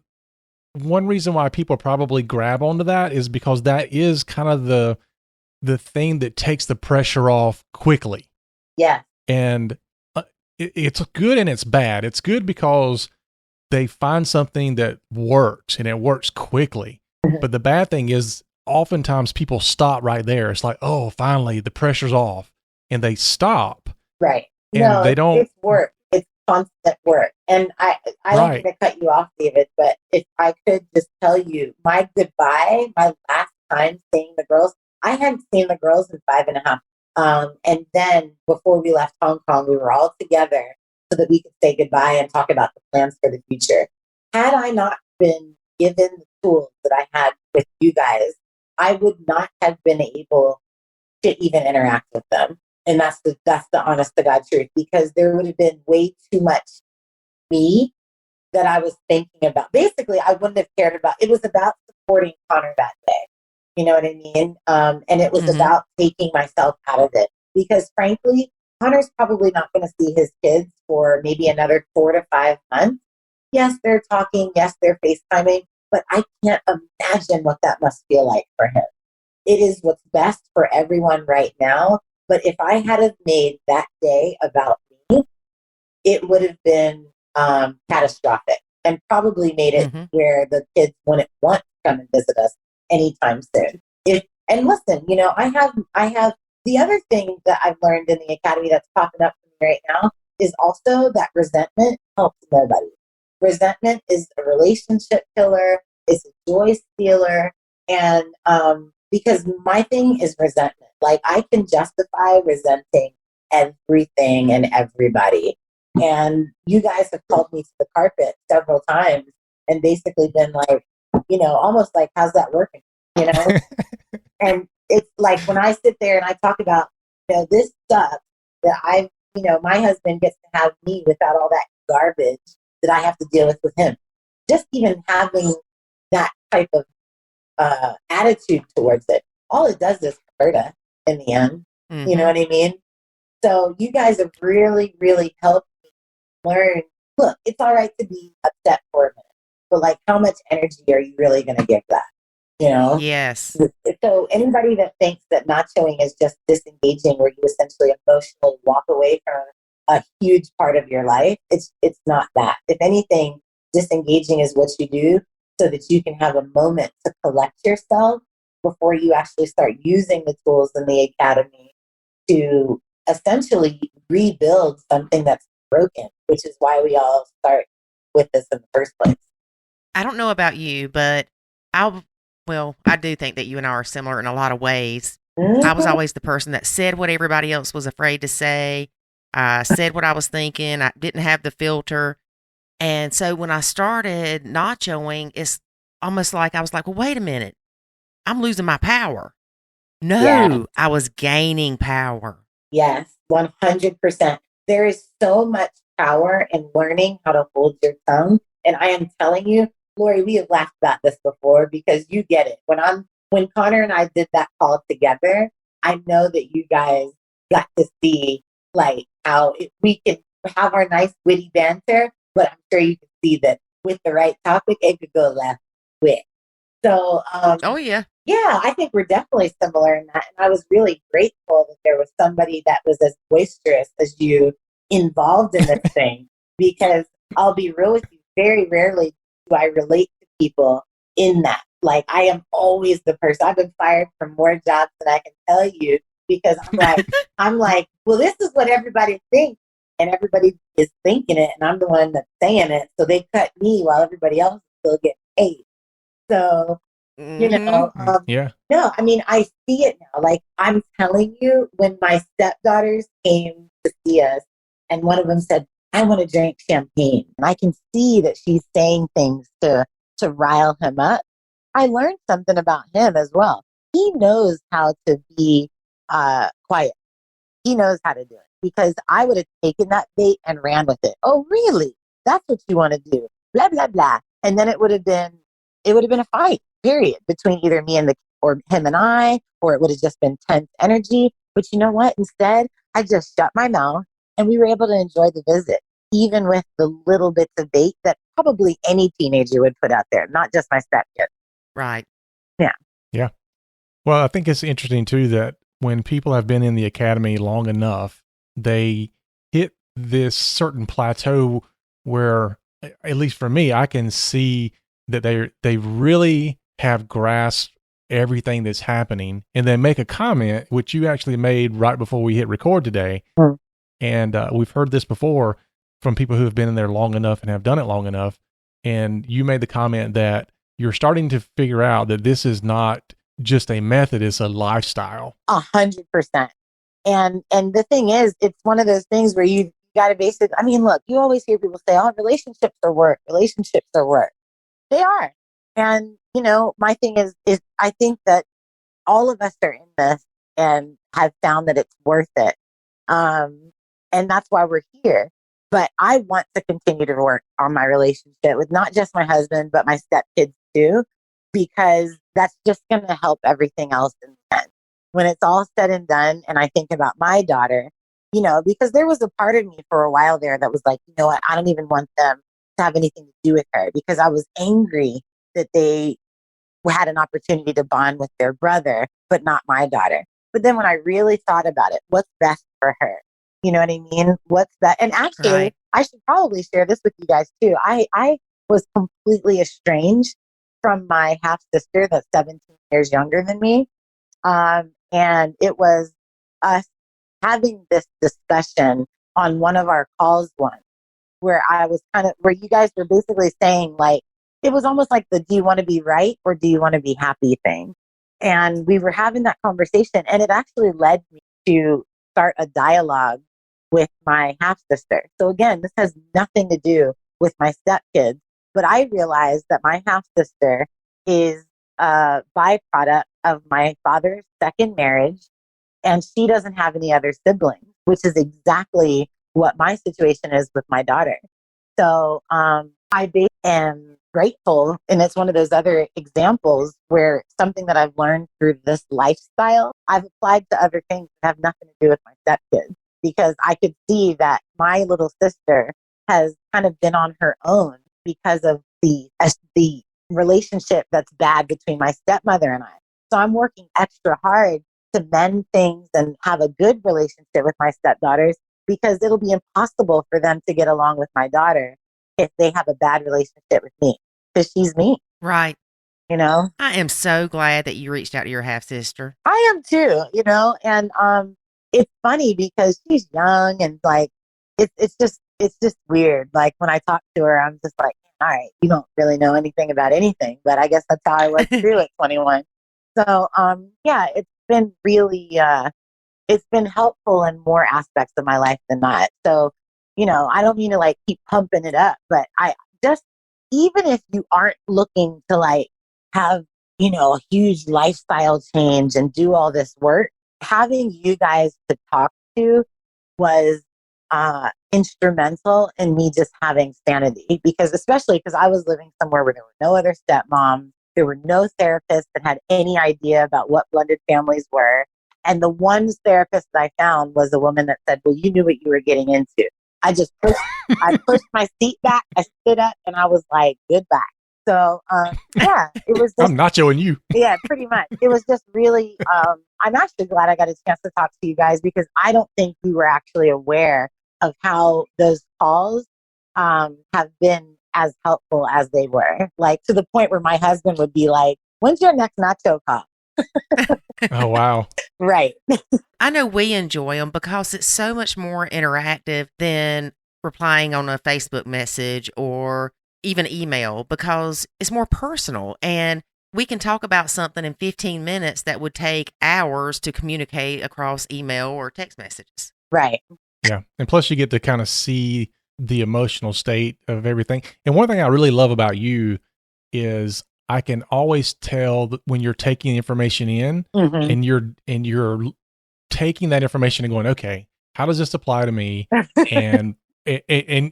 one reason why people probably grab onto that is because that is kind of the thing that takes the pressure off quickly. Yeah, and it's good and it's bad. It's good because they find something that works and it works quickly. Mm-hmm. But the bad thing is, oftentimes people stop right there. It's like, oh, finally the pressure's off, and they stop. Right. And they don't. It's work. It's constant work. And I don't mean to cut you off, David, but if I could just tell you my goodbye, my last time seeing the girls, I hadn't seen the girls in 5.5. And then before we left Hong Kong, we were all together so that we could say goodbye and talk about the plans for the future. Had I not been given the tools that I had with you guys, I would not have been able to even interact with them. And that's the honest to God truth, because there would have been way too much me that I was thinking about. Basically, I wouldn't have cared about. It was about supporting Connor that day. You know what I mean? And it was about taking myself out of it, because frankly, Connor's probably not going to see his kids for maybe another 4 to 5 months. Yes, they're talking. Yes, they're FaceTiming, but I can't imagine what that must feel like for him. It is what's best for everyone right now. But if I had have made that day about me, it would have been catastrophic, and probably made it where the kids wouldn't want to come and visit us anytime soon. And listen, I have the other thing that I've learned in the academy that's popping up for me right now is also that resentment helps nobody. Resentment is a relationship killer. It's a joy stealer. And because my thing is resentment. Like, I can justify resenting everything and everybody. And you guys have called me to the carpet several times and basically been like, almost like, how's that working? And it's like, when I sit there and I talk about, this stuff that my husband gets to have me without all that garbage that I have to deal with him. Just even having that type of attitude towards it, all it does is hurt us in the end. You know what I mean? So you guys have really, really helped me learn, look, it's all right to be upset for a minute, but like, how much energy are you really going to give that? Yes. So anybody that thinks that nachoing is just disengaging, where you essentially emotionally walk away from a huge part of your life, it's not that. If anything, disengaging is what you do so that you can have a moment to collect yourself before you actually start using the tools in the academy to essentially rebuild something that's broken, which is why we all start with this in the first place. I don't know about you, but I do think that you and I are similar in a lot of ways. I was always the person that said what everybody else was afraid to say. I said what I was thinking. I didn't have the filter. And so when I started nachoing, it's almost like I was like, well, wait a minute. I'm losing my power. No, I was gaining power. Yes, 100%. There is so much power in learning how to hold your tongue. And I am telling you, Lori, we have laughed about this before because you get it. When Connor and I did that call together, I know that you guys got to see like how we can have our nice witty banter, but I'm sure you can see that with the right topic, it could go left quick. So, yeah, I think we're definitely similar in that. And I was really grateful that there was somebody that was as boisterous as you involved in this thing, because I'll be real with you, very rarely do I relate to people in that. Like, I am always the person. I've been fired from more jobs than I can tell you, because I'm like, well, this is what everybody thinks, and everybody is thinking it, and I'm the one that's saying it. So they cut me while everybody else is still getting paid. So, no, I mean, I see it now. Like, I'm telling you, when my stepdaughters came to see us, and one of them said, I want to drink champagne, and I can see that she's saying things to rile him up. I learned something about him as well. He knows how to be quiet. He knows how to do it because I would have taken that bait and ran with it. Oh, really? That's what you want to do? Blah, blah, blah. And then it would have been a fight, period, between either me and or him and I, or it would have just been tense energy. But you know what? Instead, I just shut my mouth and we were able to enjoy the visit, even with the little bits of bait that probably any teenager would put out there, not just my stepkids. Right. Yeah. Yeah. Well, I think it's interesting too that when people have been in the academy long enough, they hit this certain plateau where, at least for me, I can see that they really have grasped everything that's happening, and then make a comment, which you actually made right before we hit record today. Mm. And we've heard this before from people who have been in there long enough and have done it long enough. And you made the comment that you're starting to figure out that this is not just a method, it's a lifestyle. 100%. And the thing is, it's one of those things where you got to basically, I mean, look, you always hear people say, oh, relationships are work. Relationships are work. They are. And, you know, my thing is I think that all of us are in this and have found that it's worth it. And that's why we're here. But I want to continue to work on my relationship with not just my husband, but my stepkids too, because that's just going to help everything else in the end. When it's all said and done, and I think about my daughter, you know, because there was a part of me for a while there that was like, you know what, I don't even want them to have anything to do with her, because I was angry that they had an opportunity to bond with their brother, but not my daughter. But then when I really thought about it, what's best for her? You know what I mean? What's that? And actually, Right. I should probably share this with you guys too. I was completely estranged from my half sister that's 17 years younger than me. And it was us having this discussion on one of our calls once, where I was where you guys were basically saying, like, it was almost like the do you want to be right or do you want to be happy thing. And we were having that conversation, and it actually led me to start a dialogue with my half sister. So again, this has nothing to do with my stepkids, but I realized that my half sister is a byproduct of my father's second marriage, and she doesn't have any other siblings, which is exactly what my situation is with my daughter. So I am grateful, and it's one of those other examples where something that I've learned through this lifestyle, I've applied to other things that have nothing to do with my stepkids, because I could see that my little sister has kind of been on her own because of the relationship that's bad between my stepmother and I. So I'm working extra hard to mend things and have a good relationship with my stepdaughters, because it'll be impossible for them to get along with my daughter if they have a bad relationship with me, because she's me. Right. You know? I am so glad that you reached out to your half sister. I am too, you know, and it's funny because she's young, and like it's just weird. Like when I talk to her, I'm just like, all right, you don't really know anything about anything, but I guess that's how I was too at 21. So yeah, it's been really it's been helpful in more aspects of my life than not. So, you know, I don't mean to like keep pumping it up, but I just, even if you aren't looking to like have, you know, a huge lifestyle change and do all this work, having you guys to talk to was instrumental in me just having sanity, because especially because I was living somewhere where there were no other stepmoms, there were no therapists that had any idea about what blended families were. And the one therapist that I found was a woman that said, well, you knew what you were getting into. I pushed my seat back, I stood up, and I was like, goodbye. So, yeah, it was just, I'm nachoing you. yeah, pretty much. It was just really, I'm actually glad I got a chance to talk to you guys, because I don't think we were actually aware of how those calls have been as helpful as they were. Like, to the point where my husband would be like, when's your next nacho call? Oh, wow. Right. I know we enjoy them because it's so much more interactive than replying on a Facebook message or even email, because it's more personal, and we can talk about something in 15 minutes that would take hours to communicate across email or text messages. Right. Yeah. And plus you get to kind of see the emotional state of everything. And one thing I really love about you is I can always tell that when you're taking information in, Mm-hmm. and you're taking that information and going, okay, how does this apply to me? And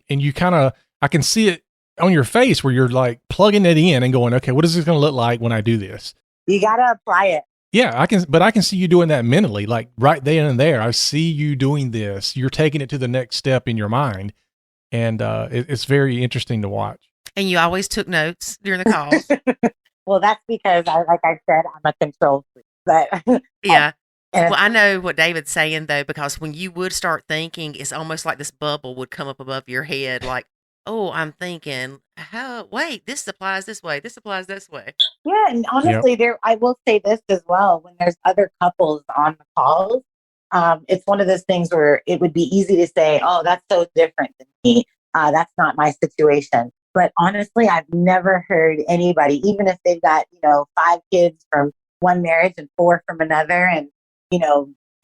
you kind of, I can see it on your face where you're like plugging it in and going, okay, what is this going to look like when I do this? You got to apply it. Yeah, I can see you doing that mentally, like right then and there. I see you doing this. You're taking it to the next step in your mind. And it's very interesting to watch. And you always took notes during the calls. Well, that's because, like I said, I'm a control freak. But yeah. Well, I know what David's saying, though, because when you would start thinking, it's almost like this bubble would come up above your head. Like, oh, I'm thinking, wait, this applies this way. This applies this way. Yeah. And honestly, I will say this as well. When there's other couples on the calls, it's one of those things where it would be easy to say, oh, that's so different than me. That's not my situation. But honestly, I've never heard anybody, even if they've got, 5 kids from one marriage and 4 from another, and,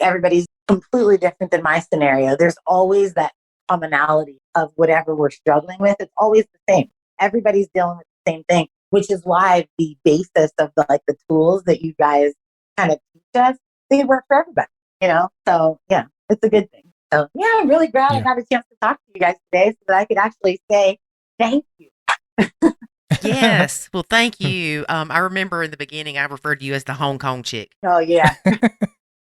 everybody's completely different than my scenario. There's always that commonality of whatever we're struggling with. It's always the same. Everybody's dealing with the same thing, which is why the basis of the tools that you guys kind of teach us, they work for everybody, So yeah, it's a good thing. So yeah, I'm really glad I got a chance to talk to you guys today so that I could actually say thank you. Yes. Well, thank you. I remember in the beginning, I referred to you as the Hong Kong chick. Oh, yeah.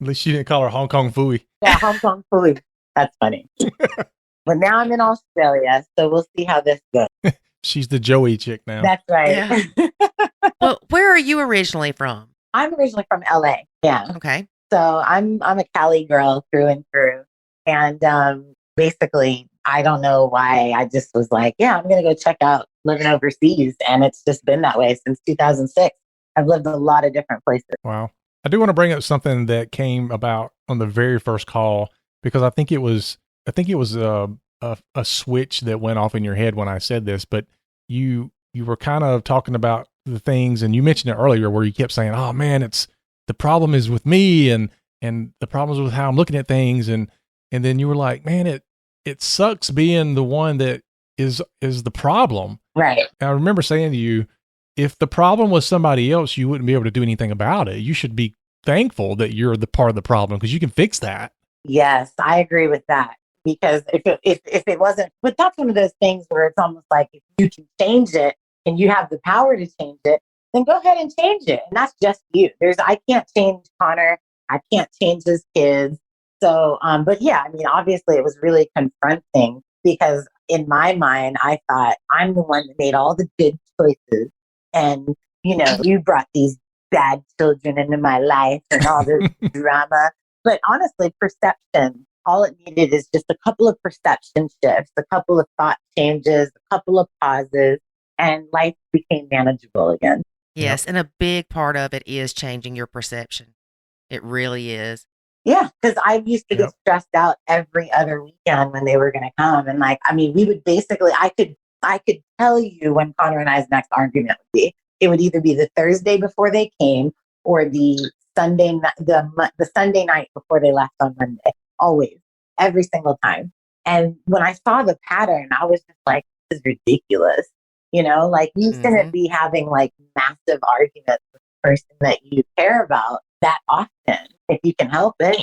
At least you didn't call her Hong Kong Phooey. Yeah, Hong Kong Phooey. That's funny. But now I'm in Australia, so we'll see how this goes. She's the Joey chick now. That's right. Yeah. Well, where are you originally from? I'm originally from LA. Yeah. Okay. So I'm a Cali girl through and through. And basically, I don't know why. I just was like, yeah, I'm going to go check out living overseas. And it's just been that way since 2006. I've lived a lot of different places. Wow. I do want to bring up something that came about on the very first call, because I think it was a switch that went off in your head when I said this, but you were kind of talking about the things, and you mentioned it earlier where you kept saying, oh man, the problem is with me and the problem is with how I'm looking at things. And then you were like, man, it sucks being the one that is the problem. Right. And I remember saying to you, if the problem was somebody else, you wouldn't be able to do anything about it. You should be thankful that you're the part of the problem because you can fix that. Yes, I agree with that. Because if it wasn't, but that's one of those things where it's almost like if you can change it and you have the power to change it, then go ahead and change it. And that's just you. I can't change Connor. I can't change his kids. So, but yeah, I mean, obviously it was really confronting because in my mind, I thought I'm the one that made all the good choices. And, you brought these bad children into my life and all this drama. But honestly, perception, all it needed is just a couple of perception shifts, a couple of thought changes, a couple of pauses, and life became manageable again. Yes. And a big part of it is changing your perception. It really is. Yeah, because I used to get stressed out every other weekend when they were going to come. And we would basically, I could tell you when Connor and I's next argument would be. It would either be the Thursday before they came or the Sunday night before they left on Monday. Always, every single time. And when I saw the pattern, I was just like, this is ridiculous. You shouldn't be having massive arguments with the person that you care about that often if you can help it.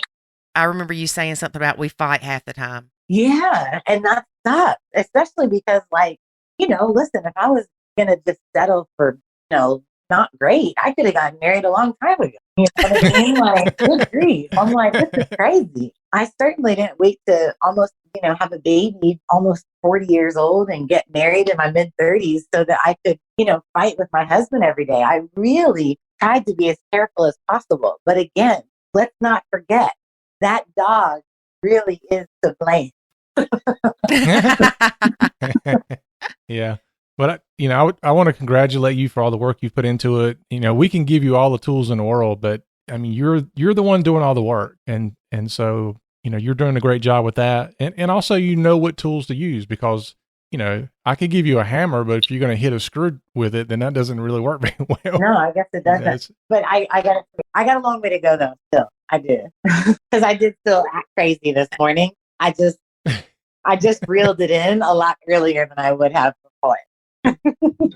I remember you saying something about we fight half the time. Yeah. And that sucks, especially because listen, if I was going to just settle for, not great, I could have gotten married a long time ago. You know what I mean? Good grief. I'm like, this is crazy. I certainly didn't wait to almost, have a baby, almost 40 years old and get married in my mid 30s so that I could, fight with my husband every day. I really tried to be as careful as possible. But again, let's not forget that dog really is to blame. Yeah. But I want to congratulate you for all the work you've put into it. We can give you all the tools in the world, but I mean, you're the one doing all the work. And so, you're doing a great job with that. And also, what tools to use because, I could give you a hammer, but if you're going to hit a screw with it, then that doesn't really work very well. No, I guess it doesn't. But I got a long way to go though. Still, I did because I did still act crazy this morning. I just reeled it in a lot earlier than I would have before.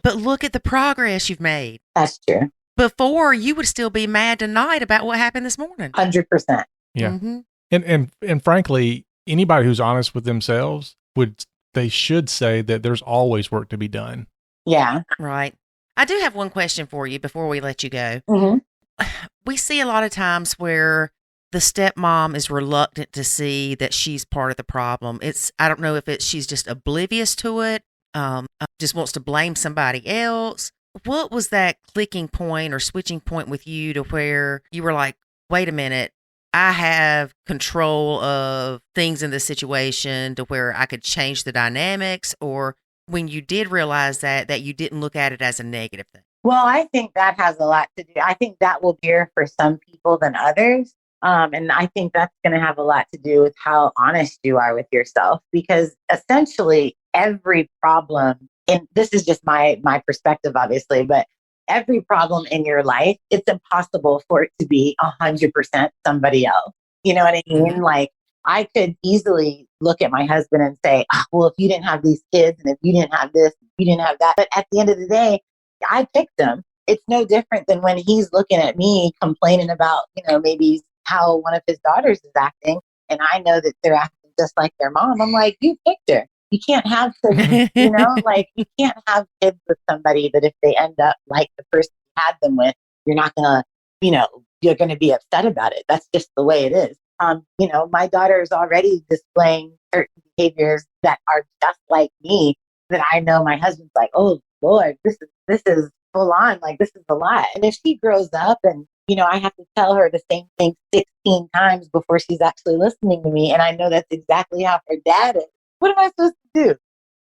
But look at the progress you've made. That's true. Before, you would still be mad tonight about what happened this morning. 100%. Yeah. Mm-hmm. And frankly, anybody who's honest with themselves they should say that there's always work to be done. Yeah. Right. I do have one question for you before we let you go. Mm-hmm. We see a lot of times where the stepmom is reluctant to see that she's part of the problem. I don't know if she's just oblivious to it, just wants to blame somebody else. What was that clicking point or switching point with you to where you were like, wait a minute, I have control of things in this situation to where I could change the dynamics? Or when you did realize that you didn't look at it as a negative thing? Well, I think that has a lot to do. I think that will be here for some people than others. And I think that's going to have a lot to do with how honest you are with yourself, because essentially every problem, and this is just my perspective, obviously, but every problem in your life, it's impossible for it to be 100% somebody else. You know what I mean? Mm-hmm. Like, I could easily look at my husband and say, well, if you didn't have these kids and if you didn't have this, you didn't have that. But at the end of the day, I picked him. It's no different than when he's looking at me complaining about, maybe how one of his daughters is acting. And I know that they're acting just like their mom. I'm like, you picked her. You can't have kids, like you can't have kids with somebody that if they end up like the person you had them with, you're not going to, you're going to be upset about it. That's just the way it is. My daughter is already displaying certain behaviors that are just like me that I know my husband's like, oh Lord, this is full on, like this is a lot. And if she grows up and, I have to tell her the same thing 16 times before she's actually listening to me. And I know that's exactly how her dad is. What am I supposed to do?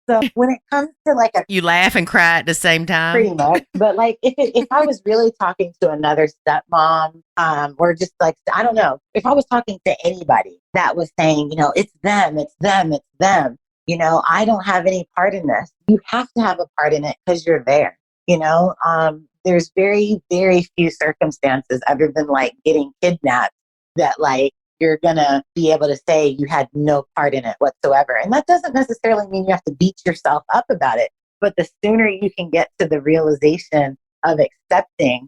So when it comes to like you laugh and cry at the same time. Pretty much. But like if I was really talking to another stepmom, or just like, I don't know, if I was talking to anybody that was saying, it's them, I don't have any part in this. You have to have a part in it because you're there, there's very, very few circumstances other than like getting kidnapped that like you're going to be able to say you had no part in it whatsoever. And that doesn't necessarily mean you have to beat yourself up about it. But the sooner you can get to the realization of accepting,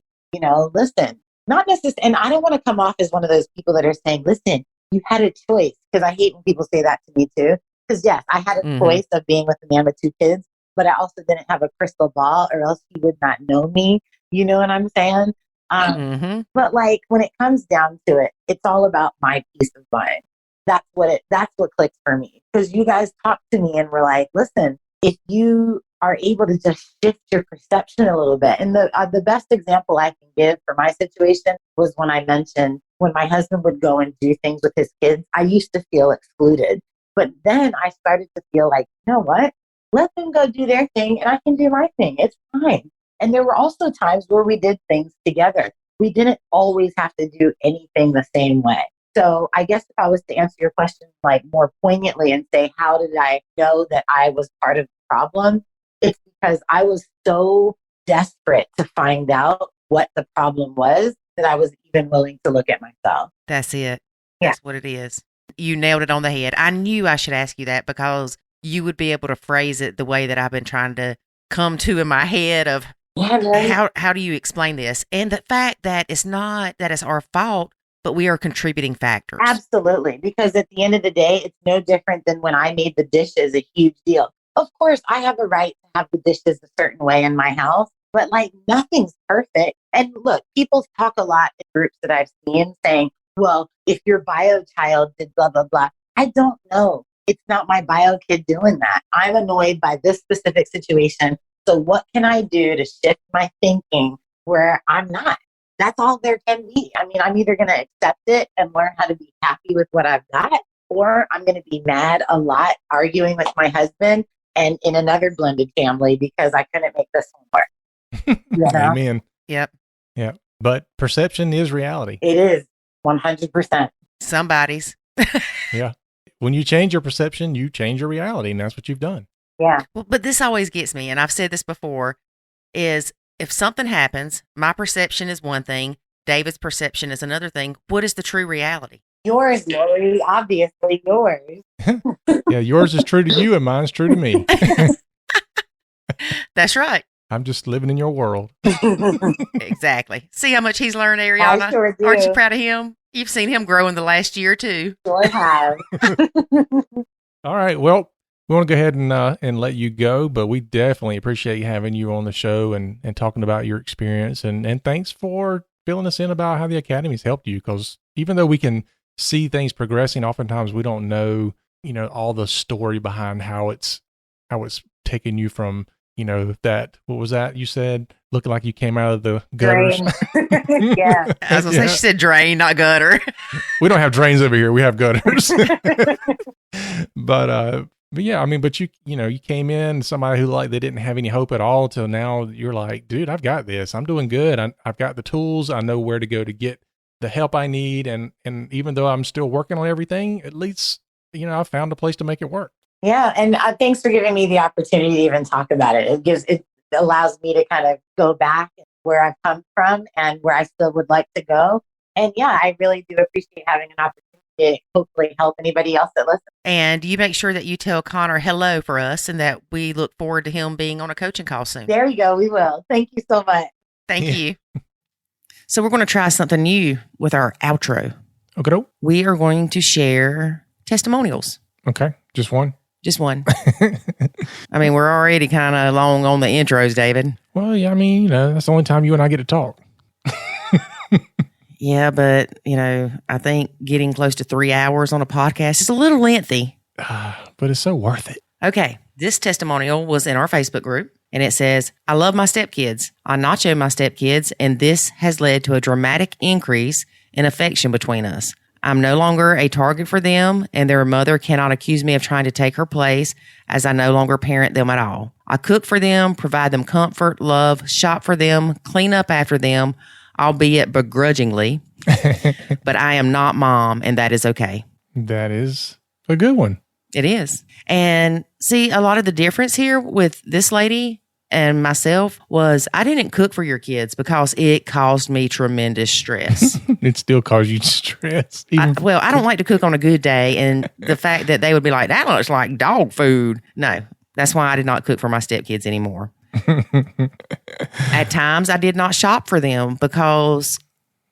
listen, not necessarily, and I don't want to come off as one of those people that are saying, listen, you had a choice. Because I hate when people say that to me too. Because yes, I had a choice of being with a man with 2 kids, but I also didn't have a crystal ball or else he would not know me. You know what I'm saying? But like when it comes down to it, it's all about my peace of mind. That's what clicks for me. Because you guys talked to me and were like, listen, if you are able to just shift your perception a little bit. And the best example I can give for my situation was when I mentioned when my husband would go and do things with his kids, I used to feel excluded. But then I started to feel like, you know what? Let them go do their thing and I can do my thing. It's fine. And there were also times where we did things together. We didn't always have to do anything the same way. So I guess if I was to answer your question like more poignantly and say, how did I know that I was part of the problem? It's because I was so desperate to find out what the problem was that I was even willing to look at myself. That's it. Yeah. That's what it is. You nailed it on the head. I knew I should ask you that because you would be able to phrase it the way that I've been trying to come to in my head of how do you explain this? And the fact that it's not that it's our fault, but we are contributing factors. Absolutely. Because at the end of the day, it's no different than when I made the dishes a huge deal. Of course, I have a right to have the dishes a certain way in my house, but like nothing's perfect. And look, people talk a lot in groups that I've seen saying, well, if your bio child did blah, blah, blah. I don't know. It's not my bio kid doing that. I'm annoyed by this specific situation. So what can I do to shift my thinking where I'm not? That's all there can be. I mean, I'm either going to accept it and learn how to be happy with what I've got, or I'm going to be mad a lot, arguing with my husband and in another blended family because I couldn't make this one work. You know? Amen. Yep. Yeah. But perception is reality. It is 100%. Somebody's. Yeah. When you change your perception, you change your reality, and that's what you've done. Yeah. Well, but this always gets me, and I've said this before, is if something happens, my perception is one thing, David's perception is another thing. What is the true reality? Yours, Lori, obviously yours. Yeah, yours is true to you and mine's true to me. That's right. I'm just living in your world. Exactly. See how much he's learned, Ariyana? I sure do. Aren't you proud of him? You've seen him grow in the last year too. Sure have. All right. Well, we want to go ahead and let you go, but we definitely appreciate having you on the show and talking about your experience. And thanks for filling us in about how the Academy's helped you, because even though we can see things progressing, oftentimes we don't know, all the story behind how it's taken you from, that, what was that you said? Looking like you came out of the gutters. Yeah. I was going to say, she said drain, not gutter. We don't have drains over here. We have gutters. But yeah, I mean, but you came in somebody who they didn't have any hope at all till now you're like, dude, I've got this. I'm doing good. I've got the tools. I know where to go to get the help I need. And even though I'm still working on everything, at least, I found a place to make it work. Yeah. And thanks for giving me the opportunity to even talk about it. It allows me to kind of go back where I've come from and where I still would like to go. And yeah, I really do appreciate having an opportunity to hopefully help anybody else that listens. And you make sure that you tell Connor hello for us and that we look forward to him being on a coaching call soon. There you go. We will. Thank you so much. Thank you. So we're going to try something new with our outro. Okay. We are going to share testimonials. Okay. Just one? Just one. I mean, we're already kind of long on the intros, David. Well, yeah, I mean, that's the only time you and I get to talk. Yeah, but, I think getting close to 3 hours on a podcast is a little lengthy. But it's so worth it. Okay. This testimonial was in our Facebook group, and it says, I love my stepkids. I nacho my stepkids, and this has led to a dramatic increase in affection between us. I'm no longer a target for them, and their mother cannot accuse me of trying to take her place, as I no longer parent them at all. I cook for them, provide them comfort, love, shop for them, clean up after them, albeit begrudgingly, but I am not mom, and that is okay. That is a good one. It is. And see, a lot of the difference here with this lady and myself was I didn't cook for your kids because it caused me tremendous stress. It still caused you stress. I don't like to cook on a good day. And the fact that they would be like, that looks like dog food. No, that's why I did not cook for my stepkids anymore. At times, I did not shop for them because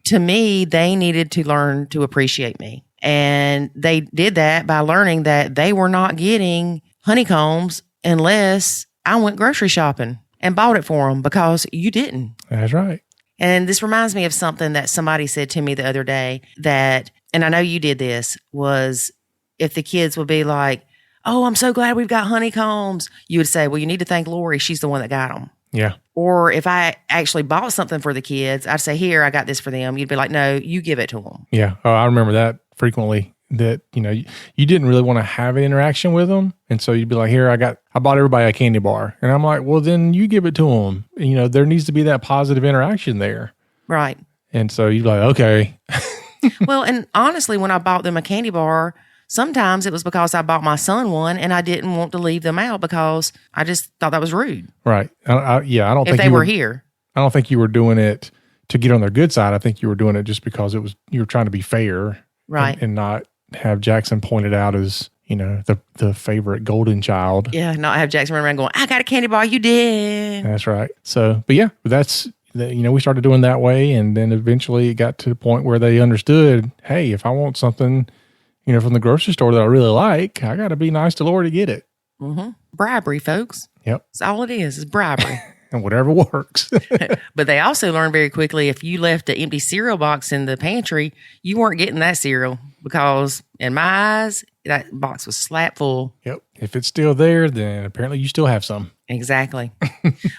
to me, they needed to learn to appreciate me. And they did that by learning that they were not getting honeycombs unless I went grocery shopping and bought it for them because you didn't. That's right. And this reminds me of something that somebody said to me the other day that, and I know you did this, was if the kids would be like, oh, I'm so glad we've got honeycombs, you would say, well, you need to thank Lori. She's the one that got them. Yeah. Or if I actually bought something for the kids, I'd say, here, I got this for them. You'd be like, no, you give it to them. Yeah. Oh, I remember that frequently, that, you didn't really want to have an interaction with them. And so you'd be like, here, I bought everybody a candy bar. And I'm like, well, then you give it to them. There needs to be that positive interaction there. Right. And so you'd be like, okay. Well, and honestly, when I bought them a candy bar, sometimes it was because I bought my son one and I didn't want to leave them out because I just thought that was rude. Right. I don't think if they were here. I don't think you were doing it to get on their good side. I think you were doing it just because you were trying to be fair. Right. And not have Jackson pointed out as, the favorite golden child. Yeah. Not have Jackson run around going, I got a candy bar. You did. That's right. So, but yeah, we started doing that way. And then eventually it got to the point where they understood, hey, if I want something, from the grocery store that I really like, I got to be nice to Lori to get it. Mm-hmm. Bribery, folks. Yep. That's all it is bribery. And whatever works. But they also learned very quickly, if you left an empty cereal box in the pantry, you weren't getting that cereal because in my eyes, that box was slap full. Yep. If it's still there, then apparently you still have some. Exactly.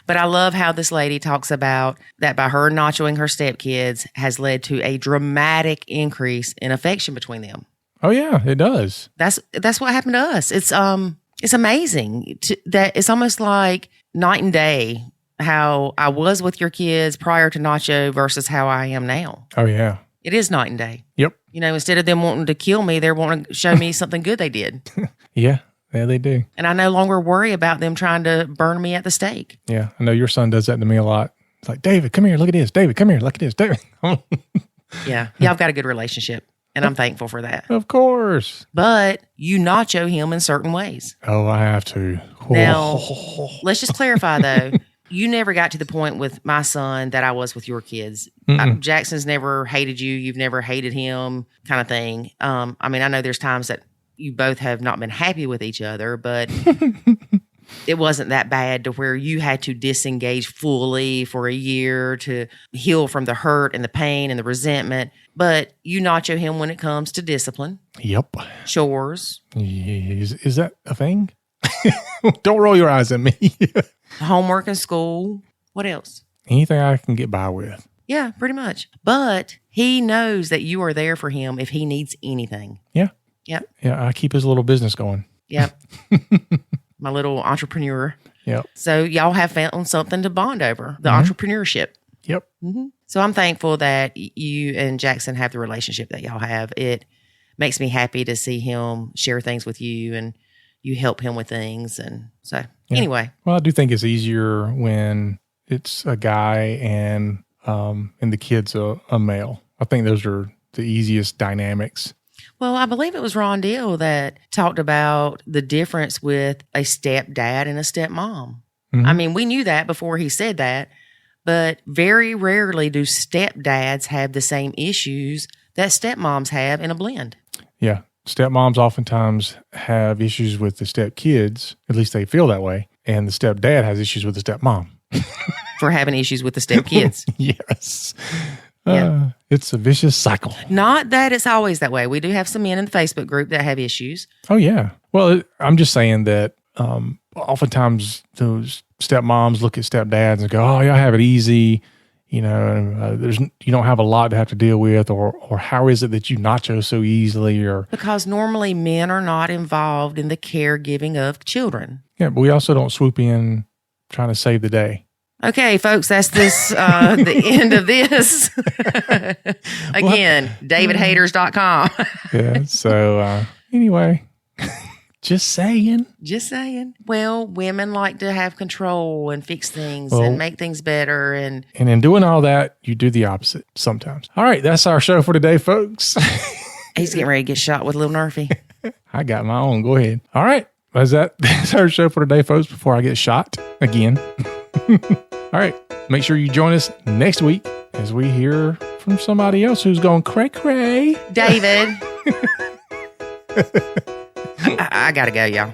But I love how this lady talks about that by her nachoing her stepkids has led to a dramatic increase in affection between them. Oh yeah, it does. That's what happened to us. It's amazing that it's almost like night and day how I was with your kids prior to Nacho versus how I am now. Oh yeah. It is night and day. Yep. Instead of them wanting to kill me, they're wanting to show me something good they did. Yeah, they do. And I no longer worry about them trying to burn me at the stake. Yeah, I know your son does that to me a lot. It's like, David, come here, look at this. David, come here, look at this. David. Yeah, I've got a good relationship. And I'm thankful for that. Of course. But you nacho him in certain ways. Oh, I have to. Now, let's just clarify, though. You never got to the point with my son that I was with your kids. Jackson's never hated you. You've never hated him, kind of thing. I mean, I know there's times that you both have not been happy with each other, but it wasn't that bad to where you had to disengage fully for a year to heal from the hurt and the pain and the resentment. But you nacho him when it comes to discipline. Yep. Chores. Is that a thing? Don't roll your eyes at me. Homework in school. What else? Anything I can get by with. Yeah, pretty much. But he knows that you are there for him if he needs anything. Yeah. Yep. Yeah, I keep his little business going. Yep. My little entrepreneur. Yep. So y'all have found something to bond over, the entrepreneurship. Yep. So I'm thankful that you and Jackson have the relationship that y'all have. It makes me happy to see him share things with you and you help him with things. And so anyway. Well, I do think it's easier when it's a guy and the kid's a male. I think those are the easiest dynamics. Well, I believe it was Ron Deal that talked about the difference with a stepdad and a stepmom. I mean, we knew that before he said that, but very rarely do stepdads have the same issues that stepmoms have in a blend. Yeah. Stepmoms oftentimes have issues with the stepkids, at least they feel that way, and the stepdad has issues with the stepmom. For having issues with the stepkids. Yes. Yeah. It's a vicious cycle. Not that it's always that way. We do have some men in the Facebook group that have issues. Oh, yeah. Well, I'm just saying that oftentimes those stepmoms look at stepdads and go, oh, y'all have it easy. You know, you don't have a lot to have to deal with, or how is it that you nacho so easily? Or because normally men are not involved in the caregiving of children. Yeah, but we also don't swoop in trying to save the day. Okay, folks, that's this, the end of this. Again, davidhaters.com. Yeah, so anyway, just saying. Just saying. Well, women like to have control and fix things and make things better. And in doing all that, you do the opposite sometimes. All right, that's our show for today, folks. He's getting ready to get shot with Little Nerfy. I got my own. Go ahead. All right, that's our show for today, folks, before I get shot again. All right. Make sure you join us next week as we hear from somebody else who's going cray-cray. David. I got to go, y'all.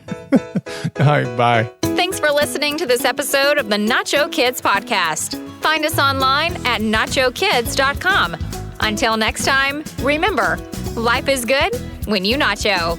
All right. Bye. Thanks for listening to this episode of the Nacho Kids Podcast. Find us online at nachokids.com. Until next time, remember, life is good when you nacho.